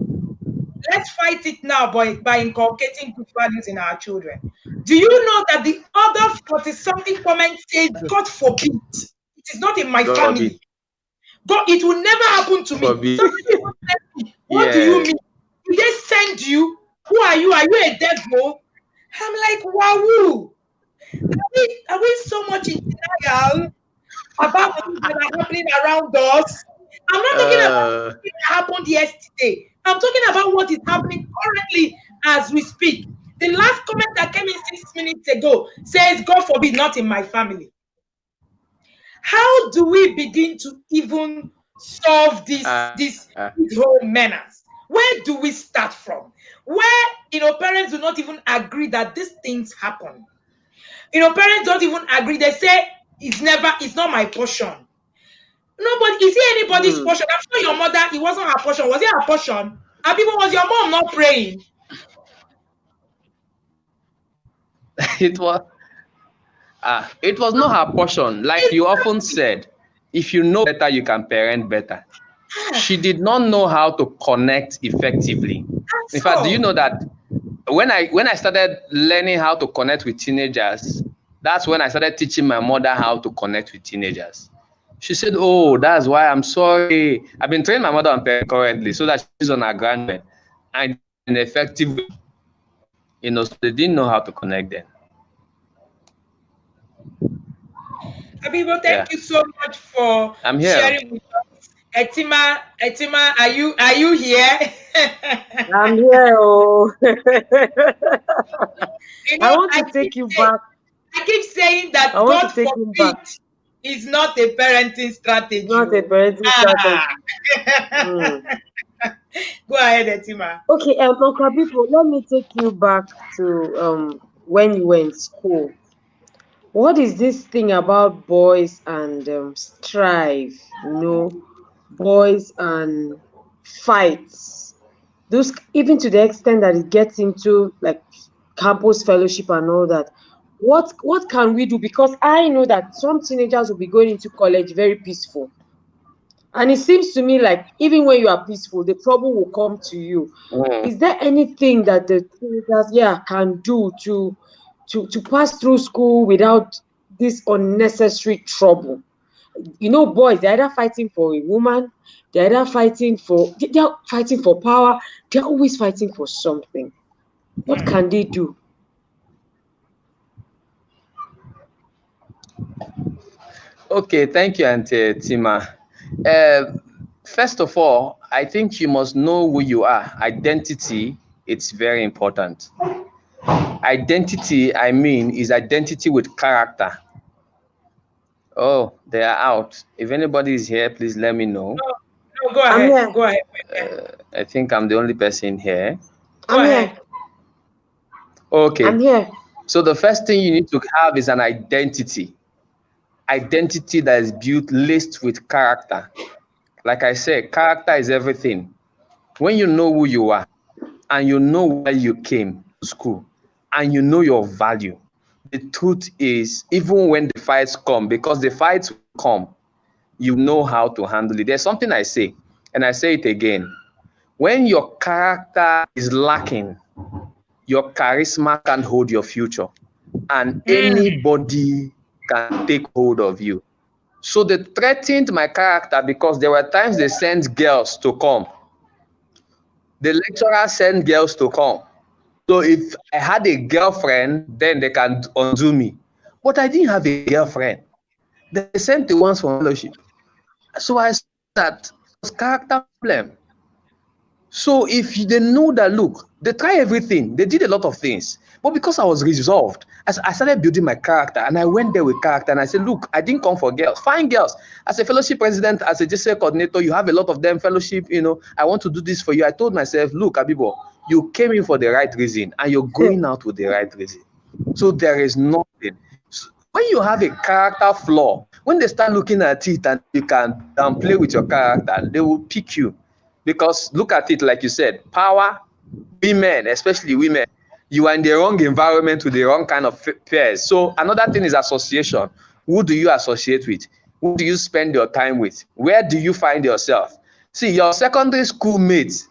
let's fight it now by inculcating good values in our children. Do you know that the other 40-something comments say, God forbid, it is not in my family. God, it will never happen to me. What do you mean? Did they send you? Who are you? Are you a devil? I'm like, wow. Are we so much in denial about the things that are happening around us? I'm not talking about what happened yesterday. I'm talking about what is happening currently as we speak. The last comment that came in 6 minutes ago says, God forbid, not in my family. How do we begin to even solve this whole menace? Where do we start from? Where parents do not even agree that these things happen. Parents don't even agree. They say it's not my portion. Nobody, is it anybody's portion? I'm sure your mother, it wasn't her portion. Was it her portion? And people, was your mom not praying? It was not her portion. Like you often said, if you know better, you can parent better. She did not know how to connect effectively. In fact, do you know that when I started learning how to connect with teenagers, that's when I started teaching my mother how to connect with teenagers. She said, oh, that's why. I'm sorry. I've been training my mother on parent currently so that she's on her grandma. And in an effective way, so they didn't know how to connect them. Habibo, thank you so much for sharing with us. Etima, are you here? I'm here. Oh. I want to take you back. I keep saying that God forbid is not a parenting strategy. Not a parenting strategy. Go ahead, Etima. Okay, Uncle Habibo, let me take you back to when you were in school. What is this thing about boys and strife? Boys and fights. Those, even to the extent that it gets into like campus fellowship and all that. What can we do? Because I know that some teenagers will be going into college very peaceful. And it seems to me like even when you are peaceful, the trouble will come to you. Is there anything that the teenagers can do to pass through school without this unnecessary trouble? Boys, they're either fighting for a woman, they're fighting for power, they're always fighting for something. What can they do? Okay, thank you, Auntie Tima. First of all, I think you must know who you are. Identity, it's very important. Identity, is identity with character. Oh, they are out. If anybody is here, please let me know. No, go ahead. Go ahead. I think I'm the only person here. Go ahead. Okay. I'm here. So the first thing you need to have is an identity. Identity that is built laced with character. Like I said, character is everything. When you know who you are and you know where you came to school and you know your value, the truth is, even when the fights come, because the fights will come, you know how to handle it. There's something I say, and I say it again. When your character is lacking, your charisma can hold your future, and anybody can take hold of you. So they threatened my character because there were times they sent girls to come. The lecturer sent girls to come. So if I had a girlfriend, then they can undo me. But I didn't have a girlfriend. They sent the ones for fellowship. So I saw that it was character problem. So if they know that, look, they try everything, they did a lot of things, but because I was resolved, as I started building my character, and I went there with character, and I said, look, I didn't come for girls, fine girls. As a fellowship president, as a JCA coordinator, you have a lot of them, fellowship, I want to do this for you. I told myself, look, Abibo, you came in for the right reason, and you're going out with the right reason. So there is nothing. When you have a character flaw, when they start looking at it and you can play with your character, they will pick you. Because look at it, like you said, power, women, especially women, you are in the wrong environment with the wrong kind of peers. So another thing is association. Who do you associate with? Who do you spend your time with? Where do you find yourself? See, your secondary school mate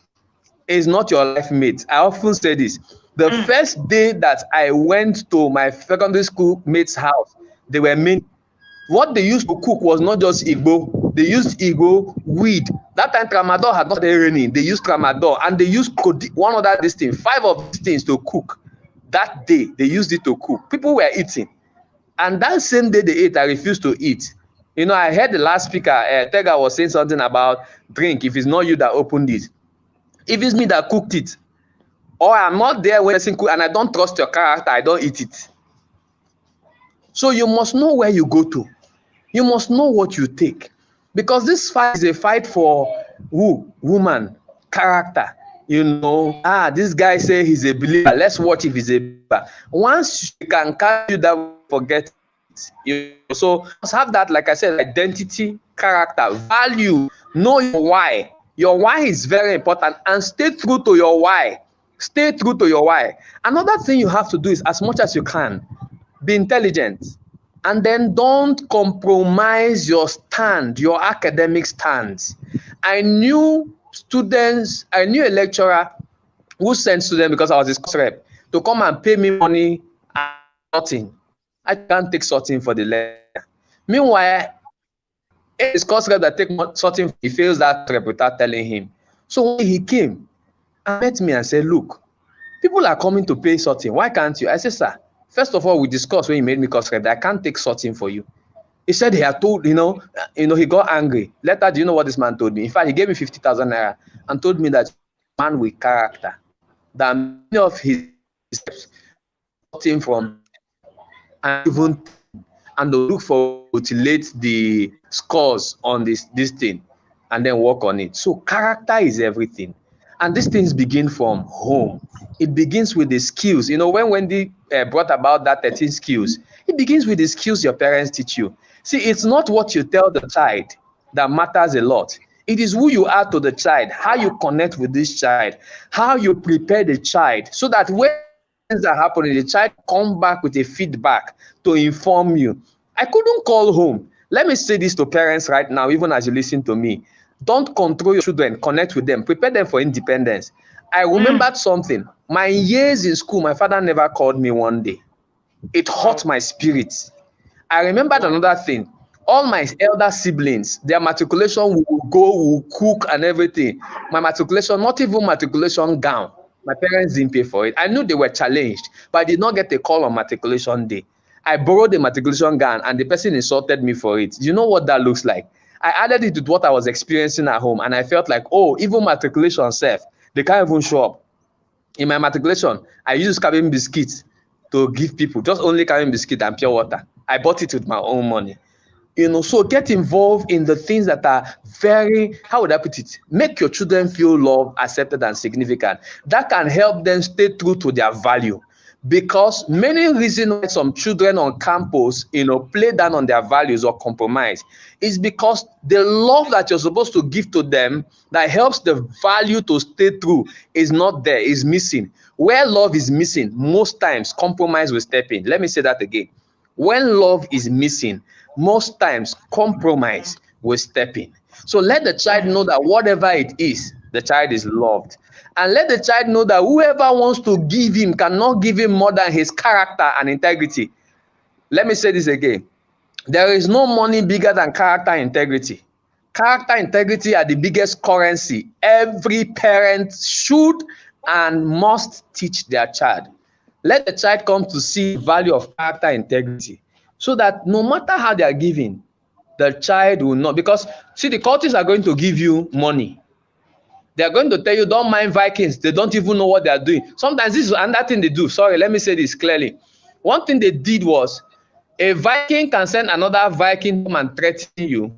is not your life mate. I often say this. The first day that I went to my secondary school mate's house, they were mean. What they used to cook was not just Igbo. They used Igbo weed. That time tramadol had not started raining. They used tramadol and they used one other this thing, 5 of these things to cook. That day they used it to cook. People were eating, and that same day they ate, I refused to eat. I heard the last speaker, Tega, was saying something about drink. If it's not you that opened it, if it's me that cooked it, or I'm not there when it's cook and I don't trust your character, I don't eat it. So you must know where you go to. You must know what you take, because this fight is a fight for woman, character. This guy say he's a believer. Let's watch if he's a believer. Once you can catch you that, forget it. So must have that, like I said, identity, character, value. Know your why. Your why is very important, and stay true to your why. Stay true to your why. Another thing you have to do is, as much as you can, be intelligent. And then don't compromise your stand, your academic stands. I knew a lecturer who sent students, because I was his course rep, to come and pay me money and nothing. I can't take sorting for the lecture. Meanwhile, his course rep that take sorting, he fails that rep without telling him. So when he came and met me and said, look, people are coming to pay sorting. Why can't you? I said, sir, first of all, we discussed when you made me course rep that I can't take sorting for you. He said he had told, he got angry. Later, do you know what this man told me? In fact, he gave me 50,000 naira and told me that man with character, that many of his steps sorting from, and even and they'll look for mutilate the scores on this thing and then work on it. So character is everything. And these things begin from home. It begins with the skills. When Wendy brought about that 13 skills, it begins with the skills your parents teach you. See, it's not what you tell the child that matters a lot. It is who you are to the child, how you connect with this child, how you prepare the child, so that when things are happening, the child come back with a feedback to inform you. I couldn't call home. Let me say this to parents right now, even as you listen to me. Don't control your children, connect with them, prepare them for independence. I remembered something. My years in school, my father never called me one day. It hurt my spirit. I remembered another thing. All my elder siblings, their matriculation will go, will cook and everything. My matriculation, not even matriculation gown. My parents didn't pay for it. I knew they were challenged, but I did not get a call on matriculation day. I borrowed a matriculation gown and the person insulted me for it. You know what that looks like? I added it to what I was experiencing at home, and I felt like, oh, even matriculation self, they can't even show up. In my matriculation, I used cabin biscuits to give people, just only cabin biscuit and pure water. I bought it with my own money. So get involved in the things that are very, how would I put it? Make your children feel loved, accepted, and significant. That can help them stay true to their value. Because many reasons why some children on campus, play down on their values or compromise is because the love that you're supposed to give to them that helps the value to stay true is not there, is missing. Where love is missing, most times compromise will step in. Let me say that again. When love is missing, most times compromise will step in. So let the child know that whatever it is, the child is loved. And let the child know that whoever wants to give him cannot give him more than his character and integrity. Let me say this again. There is no money bigger than character and integrity. Character and integrity are the biggest currency every parent should and must teach their child. Let the child come to see the value of character and integrity, so that no matter how they are giving, the child will not. Because, see, the cultists are going to give you money. They are going to tell you, don't mind Vikings. They don't even know what they are doing. Sometimes this is another thing they do. Sorry, let me say this clearly. One thing they did was, a Viking can send another Viking to come and threaten you.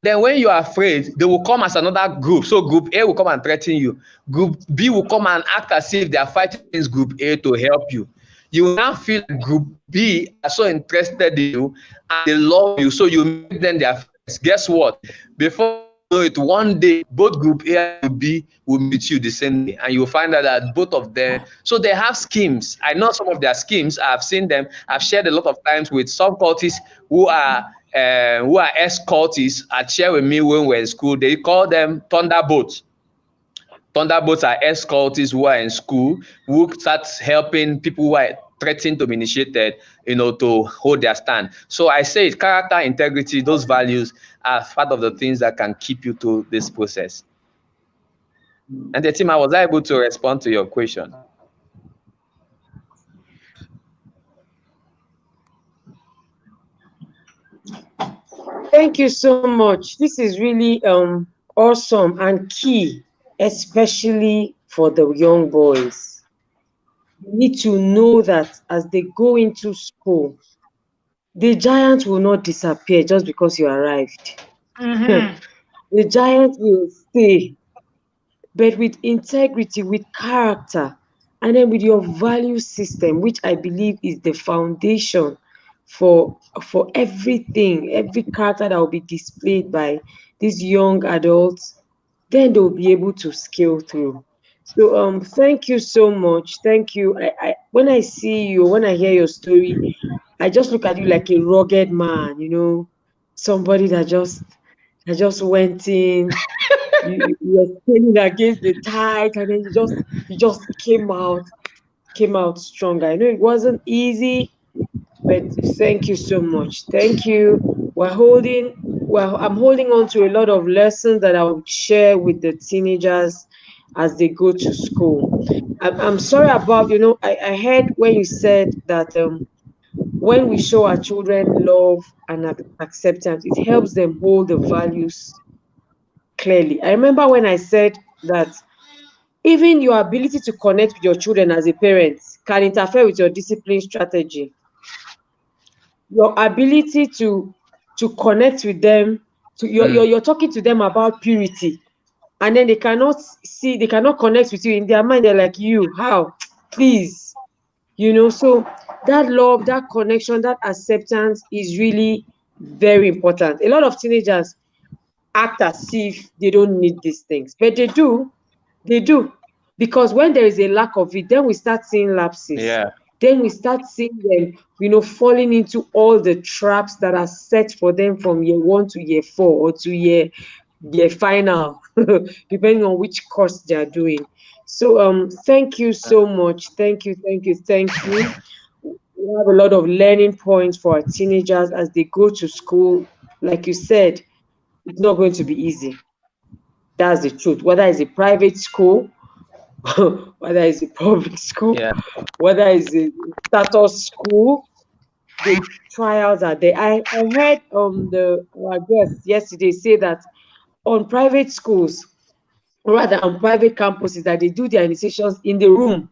Then when you are afraid, they will come as another group. So group A will come and threaten you. Group B will come and act as if they are fighting against group A to help you. You will now feel like group B are so interested in you and they love you. So you make them their friends. Guess what? Before you know it, one day, both group A and group B will meet you the same day. And you'll find out that both of them, so they have schemes. I know some of their schemes. I've seen them. I've shared a lot of times with some cultists who are ex-cultists. I'd share with me when we're in school. They call them thunderbolts. Thunderbolts are ex-cultists who are in school, who start helping people who are threatening to be initiated, to hold their stand. So I say character, integrity, those values are part of the things that can keep you to this process. And the team, I was able to respond to your question. Thank you so much. This is really awesome and key, especially for the young boys. You need to know that as they go into school, the giant will not disappear just because you arrived. Mm-hmm. The giant will stay, but with integrity, with character, and then with your value system, which I believe is the foundation for everything, every character that will be displayed by these young adults, then they'll be able to scale through. So thank you so much. Thank you. I when I see you, when I hear your story, I just look at you like a rugged man, somebody that just went in. You were standing against the tide, and then you just came out stronger. I know it wasn't easy, but thank you so much. Thank you. I'm holding on to a lot of lessons that I will share with the teenagers as they go to school. I'm sorry about, I heard when you said that when we show our children love and acceptance, it helps them hold the values clearly. I remember when I said that even your ability to connect with your children as a parent can interfere with your discipline strategy. Your ability to connect with them, you're talking to them about purity, and then they cannot connect with you. In their mind, they're like, you, how? Please. So that love, that connection, that acceptance is really very important. A lot of teenagers act as if they don't need these things, but they do, because when there is a lack of it, then we start seeing lapses. Yeah. Then we start seeing them, falling into all the traps that are set for them from year 1 to year 4 or to year final, depending on which course they are doing. So thank you so much. Thank you. We have a lot of learning points for our teenagers as they go to school. Like you said, it's not going to be easy. That's the truth. Whether it's a private school, whether it's a public school, whether it's a status school, the trials are there. I heard our guest yesterday say that on private schools, rather on private campuses, that they do their initiations in the room.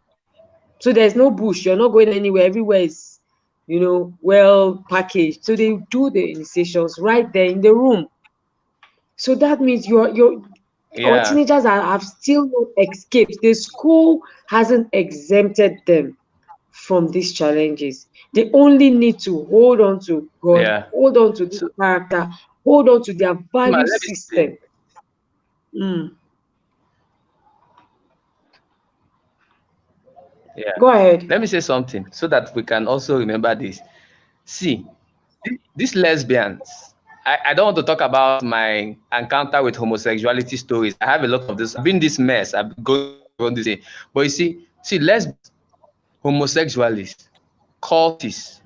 So there's no bush. You're not going anywhere. Everywhere is, well packaged. So they do the initiations right there in the room. So that means our teenagers have still not escaped. The school hasn't exempted them from these challenges. They only need to hold on to God, hold on to this character, hold on to their value system. Go ahead. Let me say something so that we can also remember this. See, these lesbians, I don't want to talk about my encounter with homosexuality stories. I have a lot of this. I've been this mess. I've gone on this thing. But you see, lesbians, homosexualists, cultists,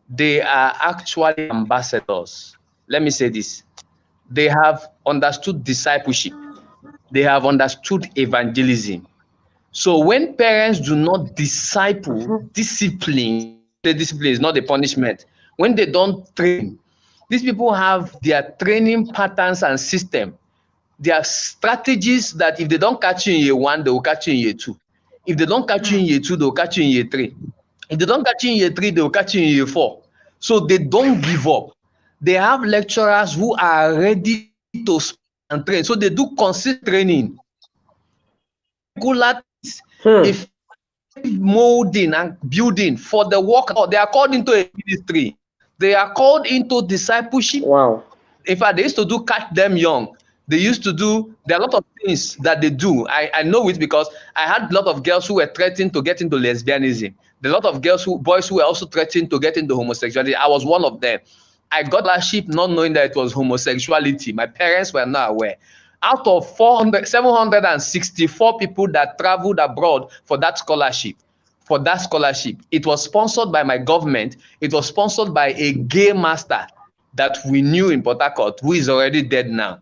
they are actually ambassadors. Let me say this. They have understood discipleship. They have understood evangelism. So when parents do not disciple, discipline, the discipline is not the punishment. When they don't train, these people have their training patterns and system there are strategies that if they don't catch you in year 1, they will catch you in year 2. If they don't catch you in year 2, they will catch you in year 3. If they don't catch you in year 3, they will catch you in year 4. So they don't give up. They have lecturers who are ready to and train. So they do consistent training. If molding and building for the work, they are called into a ministry. They are called into discipleship. Wow. In fact, they used to do catch them young. They used to do, there are a lot of things that they do. I know it because I had a lot of girls who were threatened to get into lesbianism. There are a lot of boys who were also threatened to get into homosexuality. I was one of them. I got scholarship not knowing that it was homosexuality. My parents were not aware. Out of 764 people that traveled abroad for that scholarship, it was sponsored by my government. It was sponsored by a gay master that we knew in Port Harcourt, who is already dead now.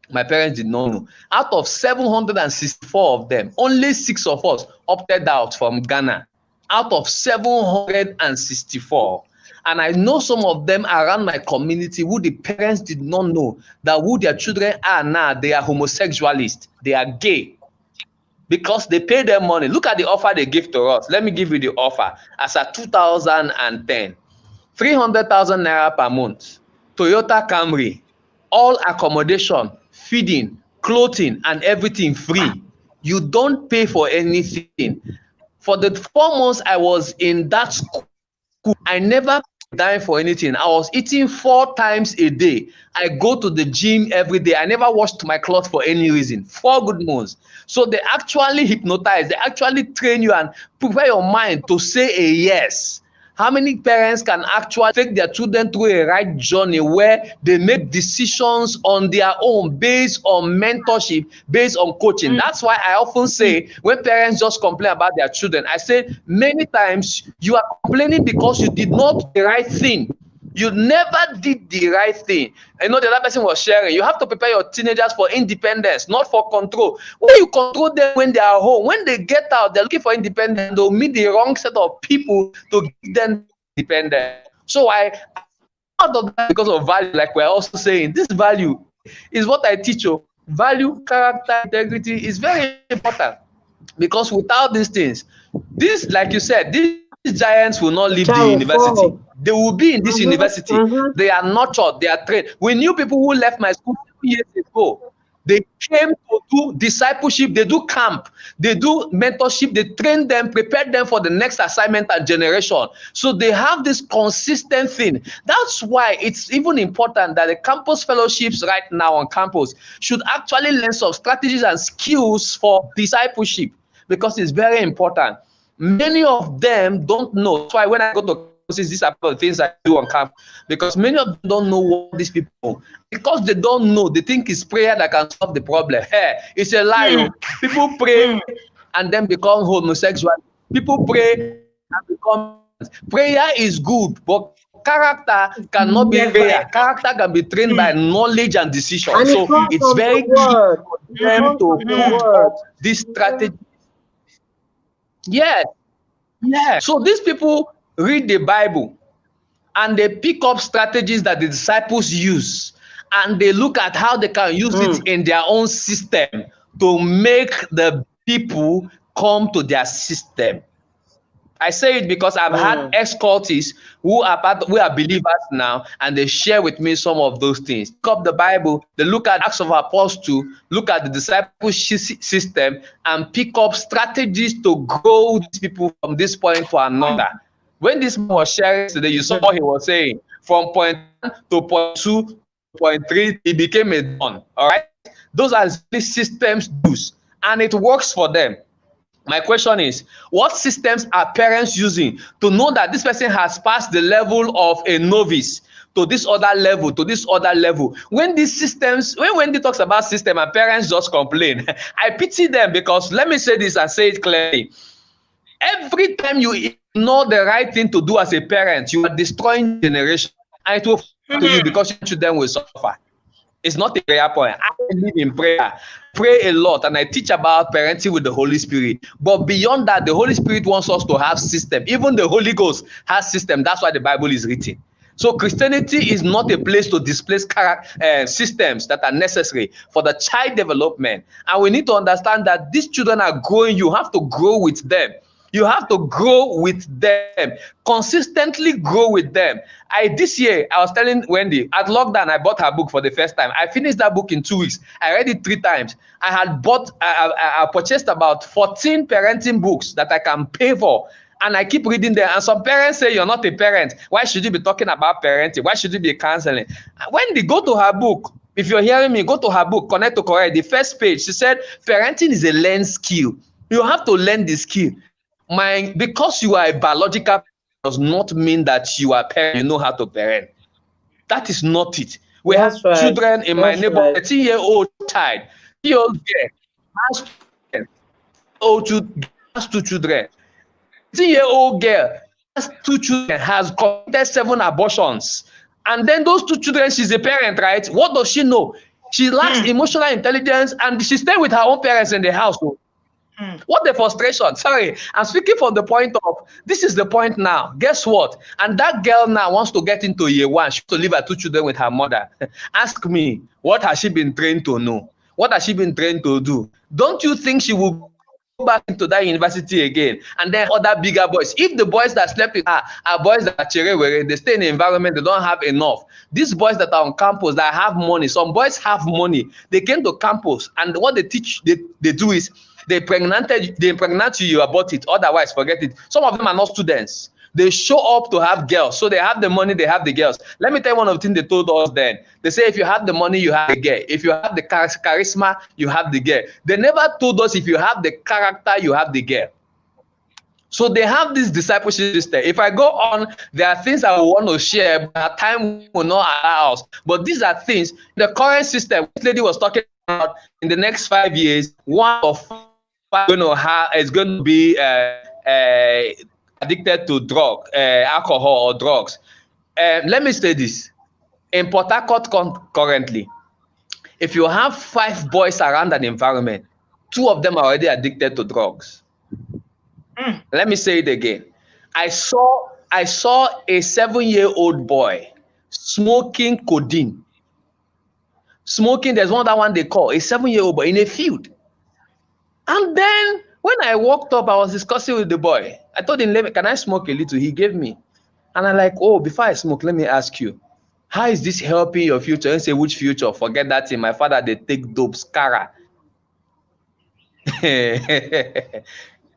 My parents did not know. Out of 764 of them, only 6 of us opted out from Ghana. Out of 764. And I know some of them around my community who the parents did not know that who their children are now, they are homosexualists, they are gay. Because they pay them money. Look at the offer they give to us. Let me give you the offer. As at 2010, 300,000 naira per month, Toyota Camry, all accommodation, feeding, clothing, and everything free. You don't pay for anything. For the 4 months I was in that school, I never died for anything. I was eating 4 times a day. I go to the gym every day. I never washed my clothes for any reason. 4 good months. So they actually hypnotize. They actually train you and prepare your mind to say a yes. How many parents can actually take their children through a right journey where they make decisions on their own based on mentorship, based on coaching? That's why I often say when parents just complain about their children, I say many times you are complaining because you did not do the right thing. You never did the right thing. I know the other person was sharing. You have to prepare your teenagers for independence, not for control. When you control them when they are home, when they get out, they're looking for independence. They'll meet the wrong set of people to give them independence. So I out of that because of value, like we're also saying, this value is what I teach you. Value, character, integrity is very important. Because without these things, this, like you said, these giants will not leave the university. They will be in this university. They are nurtured, they are trained. We knew people who left my school 2 years ago. They came to do discipleship, they do camp, they do mentorship, they train them, prepare them for the next assignment and generation. So they have this consistent thing. That's why it's even important that the campus fellowships right now on campus should actually learn some strategies and skills for discipleship, because it's very important. Many of them don't know. That's why when I go to these are the things I do on campus, because many of them don't know what these people know. Because they don't know, they think it's prayer that can solve the problem. Hey, it's a lie. People pray and then become homosexual. People pray and become. Prayer is good, but character cannot be prayer. Character can be trained by knowledge and decision. And so it's very key for them to know this strategy. Yes. Yeah. So these people read the Bible and they pick up strategies that the disciples use, and they look at how they can use it in their own system to make the people come to their system. I say it because I've had ex-cultists who are believers now, and they share with me some of those things. Pick up the Bible, they look at Acts of Apostles, look at the discipleship system, and pick up strategies to grow these people from this point to another. When this man was sharing today, you saw what he was saying. From point 1 to point 2 to point 3, he became a don. All right? Those are the systems used, and it works for them. My question is, what systems are parents using to know that this person has passed the level of a novice to this other level, to this other level? When these systems, when Wendy talks about system and parents just complain, I pity them, because let me say this and say it clearly. Every time you ignore the right thing to do as a parent, you are destroying generation, and it will fall to you, because your children will suffer. It's not a prayer point. I believe in prayer. Pray a lot, and I teach about parenting with the Holy Spirit. But beyond that, the Holy Spirit wants us to have system. Even the Holy Ghost has system. That's why the Bible is written. So Christianity is not a place to displace systems that are necessary for the child development. And we need to understand that these children are growing. You have to grow with them. You have to grow with them, consistently grow with them. This year, I was telling Wendy, at lockdown, I bought her book for the first time. I finished that book in 2 weeks. I read it 3 times. I purchased about 14 parenting books that I can pay for. And I keep reading them. And some parents say, you're not a parent. Why should you be talking about parenting? Why should you be counseling? Wendy, go to her book. If you're hearing me, go to her book, Connect to Correct. The first page, she said, parenting is a learned skill. You have to learn the skill. Because you are a biological does not mean that you are parent, you know how to parent. That is not it. We have children in my neighborhood, 13-year-old child, 3-year-old girl has 2 children. 13-year-old girl has 2 children, has committed 7 abortions. And then those 2 children, she's a parent, right? What does she know? She lacks emotional intelligence, and she stays with her own parents in the house. What the frustration? Sorry, I'm speaking from the point of, this is the point now. Guess what? And that girl now wants to get into year 1. She wants to leave her 2 children with her mother. Ask me, what has she been trained to know? What has she been trained to do? Don't you think she will go back into that university again? And then other bigger boys. If the boys that slept with her are boys that are cherewere, they stay in the environment, they don't have enough. These boys that are on campus that have money, some boys have money. They came to campus, and what they teach, they do is, they impregnate you about it. Otherwise, forget it. Some of them are not students. They show up to have girls. So they have the money, they have the girls. Let me tell you one of the things they told us then. They say, if you have the money, you have the girl. If you have the charisma, you have the girl. They never told us if you have the character, you have the girl. So they have this discipleship system. If I go on, there are things I want to share, but time will not allow us. But these are things, the current system, this lady was talking about, in the next 5 years, 1 of 5 is going to be addicted to alcohol or drugs. Let me say this. In Port Harcourt currently, if you have 5 boys around an environment, 2 of them are already addicted to drugs. Let me say it again. I saw a 7-year-old boy smoking codeine. There's one they call a 7-year-old boy in a field. And then when I walked up, I was discussing with the boy. I told him, can I smoke a little? He gave me. And I'm like, oh, before I smoke, let me ask you, how is this helping your future? And say, which future? Forget that thing. My father, they take dope, Scara.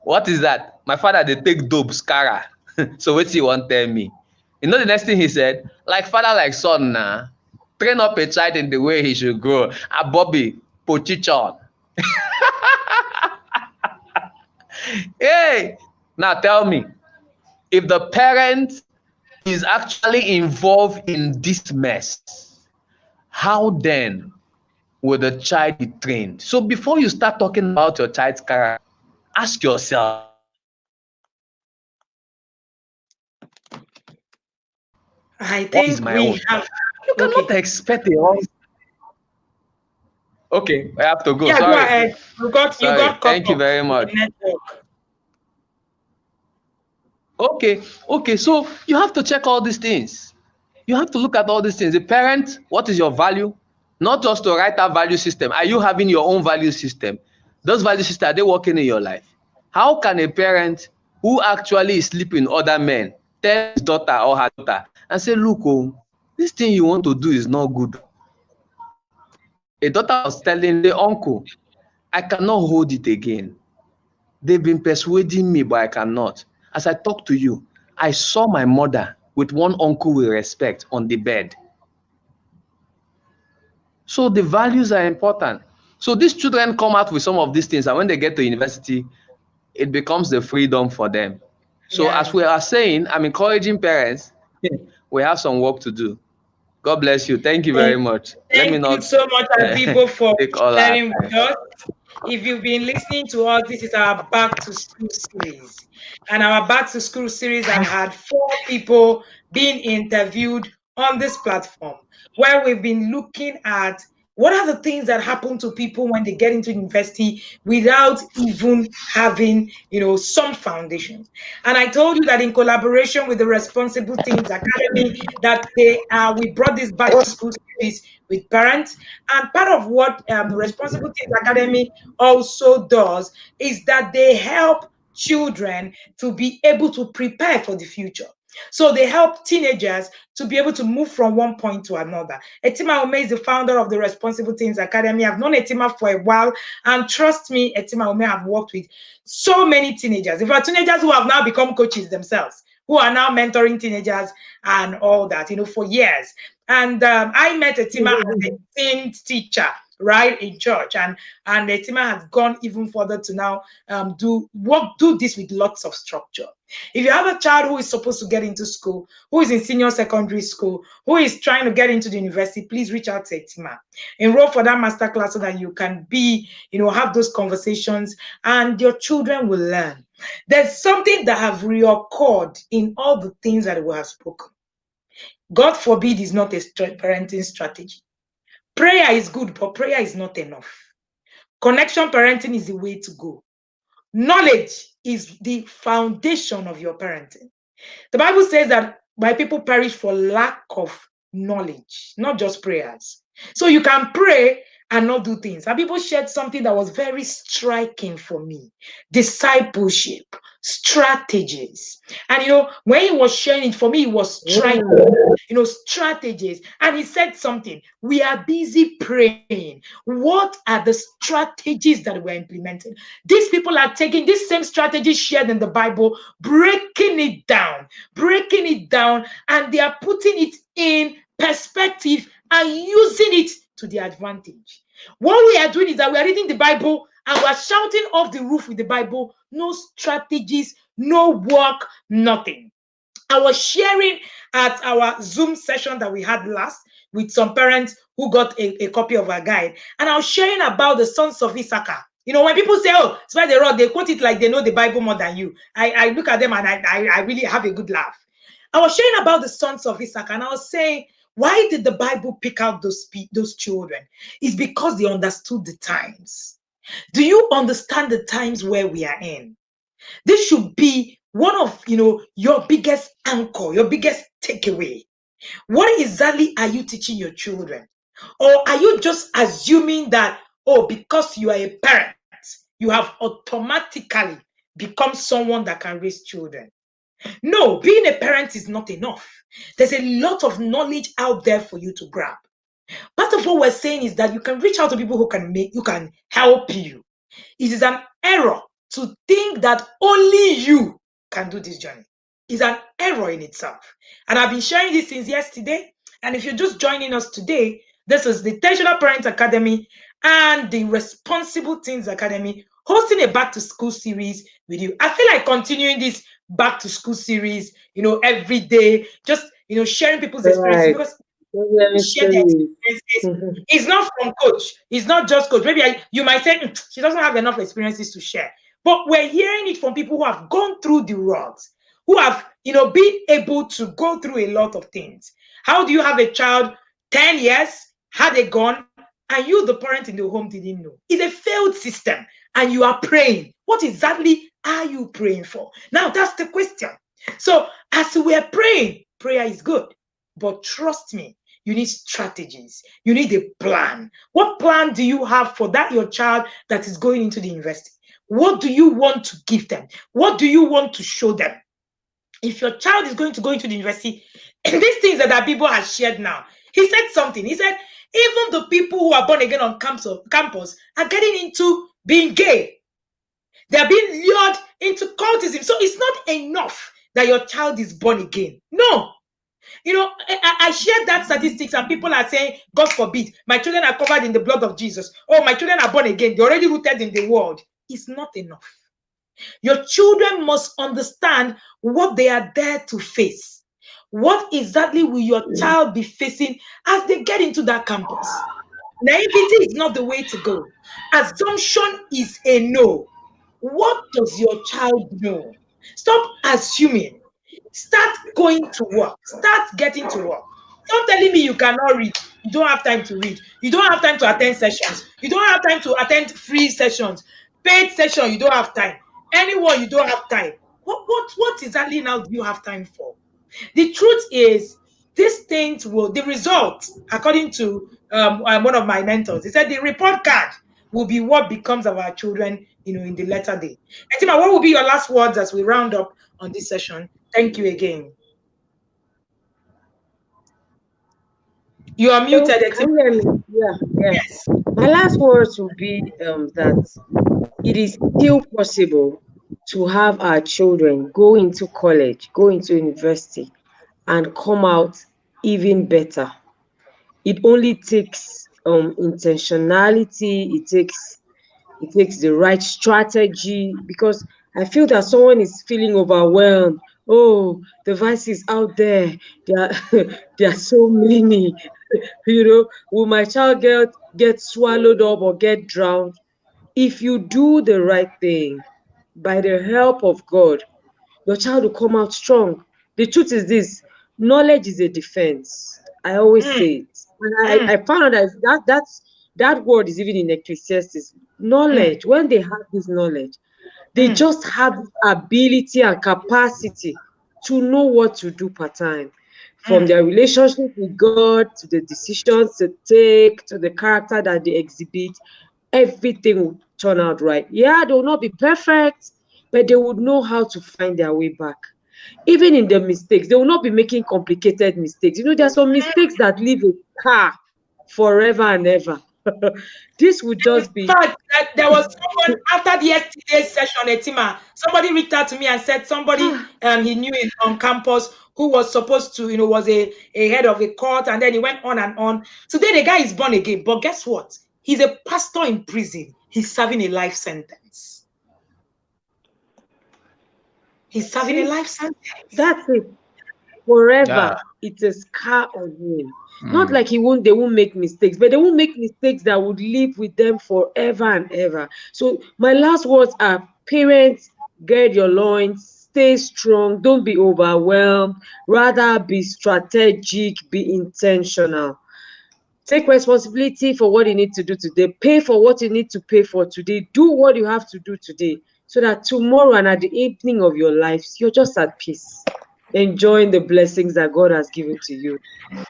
What is that? My father, they take dope, Scara. So what do you want to tell me? You know the next thing he said? Like father, like son, nah. Train up a child in the way he should grow. A Bobby, pochichon. Hey, now tell me, if the parent is actually involved in this mess, how then will the child be trained? So before you start talking about your child's character, ask yourself. I think we have. You cannot expect a wrong. Okay, I have to go. Yeah, Sorry. go ahead. You got Thank you very much. Okay. So you have to check all these things. You have to look at all these things. The parent, what is your value? Not just to write that value system. Are you having your own value system? Those value systems, are they working in your life? How can a parent who actually is sleeping with other men tell his daughter or her daughter and say, look, oh, this thing you want to do is not good? A daughter was telling the uncle, I cannot hold it again. They've been persuading me, but I cannot. As I talk to you, I saw my mother with one uncle with respect on the bed. So the values are important. So these children come out with some of these things, and when they get to university, it becomes the freedom for them. So as we are saying, I'm encouraging parents, we have some work to do. God bless you. Thank you very much. Thank you so much, Abibo, for sharing with us. If you've been listening to us, this is our Back to School series. And our Back to School series, I've had 4 people being interviewed on this platform, where we've been looking at What are the things that happen to people when they get into university without even having, some foundation? And I told you that in collaboration with the Responsible Teens Academy, that we brought this back to school series with parents. And part of what the Responsible Teens Academy also does is that they help children to be able to prepare for the future. So they help teenagers to be able to move from one point to another. Etima Ume is the founder of the Responsible Teens Academy. I've known Etima for a while, and trust me, Etima Ume have worked with so many teenagers. In fact, teenagers who have now become coaches themselves, who are now mentoring teenagers and all that, for years. And I met Etima as a teen teacher, right, in church, and Etima has gone even further to now do this with lots of structure. If you have a child who is supposed to get into school, who is in senior secondary school, who is trying to get into the university, please reach out to Etima. Enroll for that masterclass so that you can have those conversations and your children will learn. There's something that have reoccurred in all the things that we have spoken. God forbid is not a parenting strategy. Prayer is good, but prayer is not enough. Connection parenting is the way to go. Knowledge is the foundation of your parenting. The Bible says that my people perish for lack of knowledge, not just prayers. So you can pray and not do things. And people shared something that was very striking for me: discipleship, strategies. And when he was sharing it, for me, it was striking. Strategies. And he said something: we are busy praying. What are the strategies that we're implementing? These people are taking this same strategy shared in the Bible, breaking it down, and they are putting it in perspective and using it to their advantage. What we are doing is that we are reading the Bible and we're shouting off the roof with the Bible. No strategies, no work, nothing. I was sharing at our Zoom session that we had last with some parents who got a copy of our guide. And I was sharing about the sons of Issachar. When people say, oh, it's by the road, they quote it like they know the Bible more than you. I look at them and I really have a good laugh. I was sharing about the sons of Issachar, and I was saying, why did the Bible pick out those children? It's because they understood the times. Do you understand the times where we are in? This should be one of your biggest anchor, your biggest takeaway. What exactly are you teaching your children? Or are you just assuming that, because you are a parent, you have automatically become someone that can raise children? No, being a parent is not enough. There's a lot of knowledge out there for you to grab. Part of what we're saying is that you can reach out to people who can help you. It is an error to think that only you can do this journey. It's an error in itself. And I've been sharing this since yesterday. And if you're just joining us today, this is the Intentional Parents Academy and the Responsible Teens Academy hosting a back to school series with you. I feel like continuing this back to school series, every day, just, sharing people's experiences, because share their experiences. It's not from coach. It's not just coach. Maybe you might say she doesn't have enough experiences to share. But we're hearing it from people who have gone through the rods, who have, been able to go through a lot of things. How do you have a child 10 years, had a gun, and you, the parent in the home, didn't know? It's a failed system, and you are praying. What exactly are you praying for? Now, that's the question. So as we're praying, prayer is good. But trust me, you need strategies. You need a plan. What plan do you have for that your child that is going into the university? What do you want to give them? What do you want to show them? If your child is going to go into the university, and these things that people have shared now, he said something. He said, even the people who are born again on campus are getting into being gay. They're being lured into cultism. So it's not enough that your child is born again. No. I shared that statistics and people are saying, God forbid, my children are covered in the blood of Jesus. Oh, my children are born again. They're already rooted in the world. It's not enough. Your children must understand what they are there to face. What exactly will your child be facing as they get into that campus? Naivety is not the way to go. Assumption is a no. What does your child know? Stop assuming. Start going to work. Start getting to work. Don't telling me you cannot read. You don't have time to read. You don't have time to attend sessions. You don't have time to attend free sessions. Paid session, you don't have time. Anyone, you don't have time. What exactly now do you have time for? The truth is, these things will, the result, according to one of my mentors, he said the report card will be what becomes of our children, in the latter day. Etima, what will be your last words as we round up on this session? Thank you again. You are muted, Can Etima. you hear me? Yeah. Yes. My last words will be that it is still possible to have our children go into college, go into university, and come out even better. It only takes intentionality. It takes the right strategy, because I feel that someone is feeling overwhelmed. Oh, the vices out there, there are, there are so many. Will my child get swallowed up or get drowned? If you do the right thing, by the help of God, your child will come out strong. The truth is this: knowledge is a defense. I always say it. And I found out that word is even in Ecclesiastes. Knowledge, when they have this knowledge, they just have the ability and capacity to know what to do per time. From their relationship with God, to the decisions to take, to the character that they exhibit, everything will turn out right. Yeah, they will not be perfect, but they would know how to find their way back. Even in the mistakes, they will not be making complicated mistakes. There are some mistakes that leave a car forever and ever. This would just be. In fact, there was someone after the yesterday's session, Etima, somebody reached out to me and said somebody he knew on campus who was supposed to, was a head of a court, and then he went on and on. Today, the guy is born again, but guess what? He's a pastor in prison. He's serving a life sentence. He's serving a life sentence. That's it. Forever. It's a scar on him. Not like they won't make mistakes, but they won't make mistakes that would live with them forever and ever. So my last words are: parents, gird your loins, stay strong, don't be overwhelmed, rather be strategic, be intentional. Take responsibility for what you need to do today. Pay for what you need to pay for today. Do what you have to do today, so that tomorrow and at the evening of your lives, you're just at peace, enjoying the blessings that God has given to you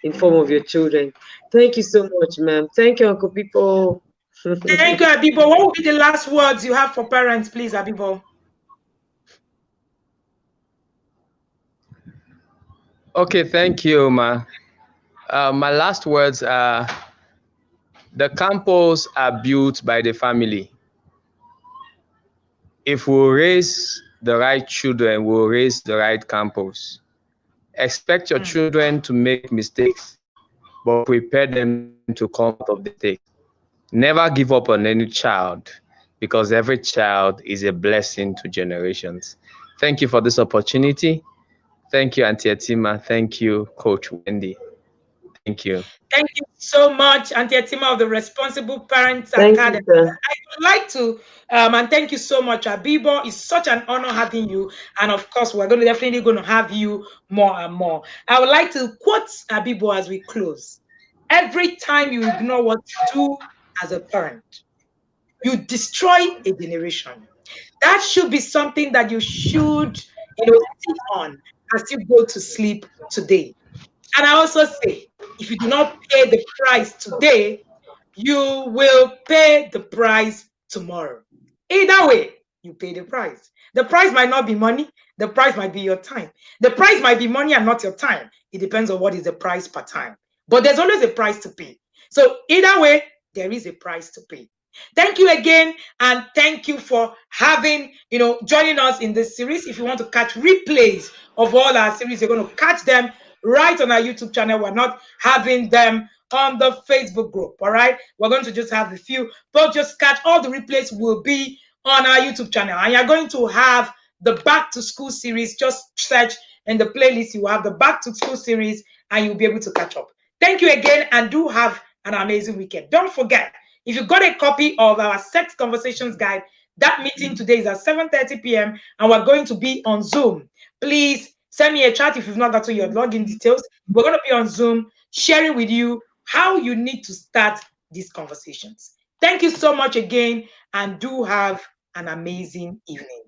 in form of your children. Thank you so much, ma'am. Thank you, Uncle People. Thank you, Abibo. What will be the last words you have for parents, please, Abibo? Okay, thank you, Ma. My last words are: the campus are built by the family. If we raise the right children, we'll raise the right campus. Expect your children to make mistakes, but prepare them to come out of the mistake. Never give up on any child, because every child is a blessing to generations. Thank you for this opportunity. Thank you, Auntie Etima. Thank you, Coach Wendy. Thank you. Thank you so much, Auntie Etima of the Responsible Parents Academy. You, I would like to, and thank you so much, Abibo. It's such an honor having you. And of course, we're definitely going to have you more and more. I would like to quote Abibo as we close. Every time you ignore what you do as a parent, you destroy a generation. That should be something that you should, sit on as you go to sleep today. And I also say, if you do not pay the price today, you will pay the price tomorrow. Either way, you pay the price. The price might not be money. The price might be your time. The price might be money and not your time. It depends on what is the price per time. But there's always a price to pay. So either way, there is a price to pay. Thank you again, and thank you for having, joining us in this series. If you want to catch replays of all our series, you're going to catch them right on our YouTube channel. We're not having them on the Facebook group. All right, we're going to just have a few, but just catch all the replays will be on our YouTube channel, and you're going to have the Back to School series. Just search in the playlist, you will have the Back to School series, and you'll be able to catch up. Thank you again, and do have an amazing weekend. Don't forget, if you got a copy of our Sex Conversations Guide, that meeting today is at 7:30 p.m. and we're going to be on Zoom. Please Send me a chat if you've not gotten your login details. We're going to be on Zoom sharing with you how you need to start these conversations. Thank you so much again, and do have an amazing evening.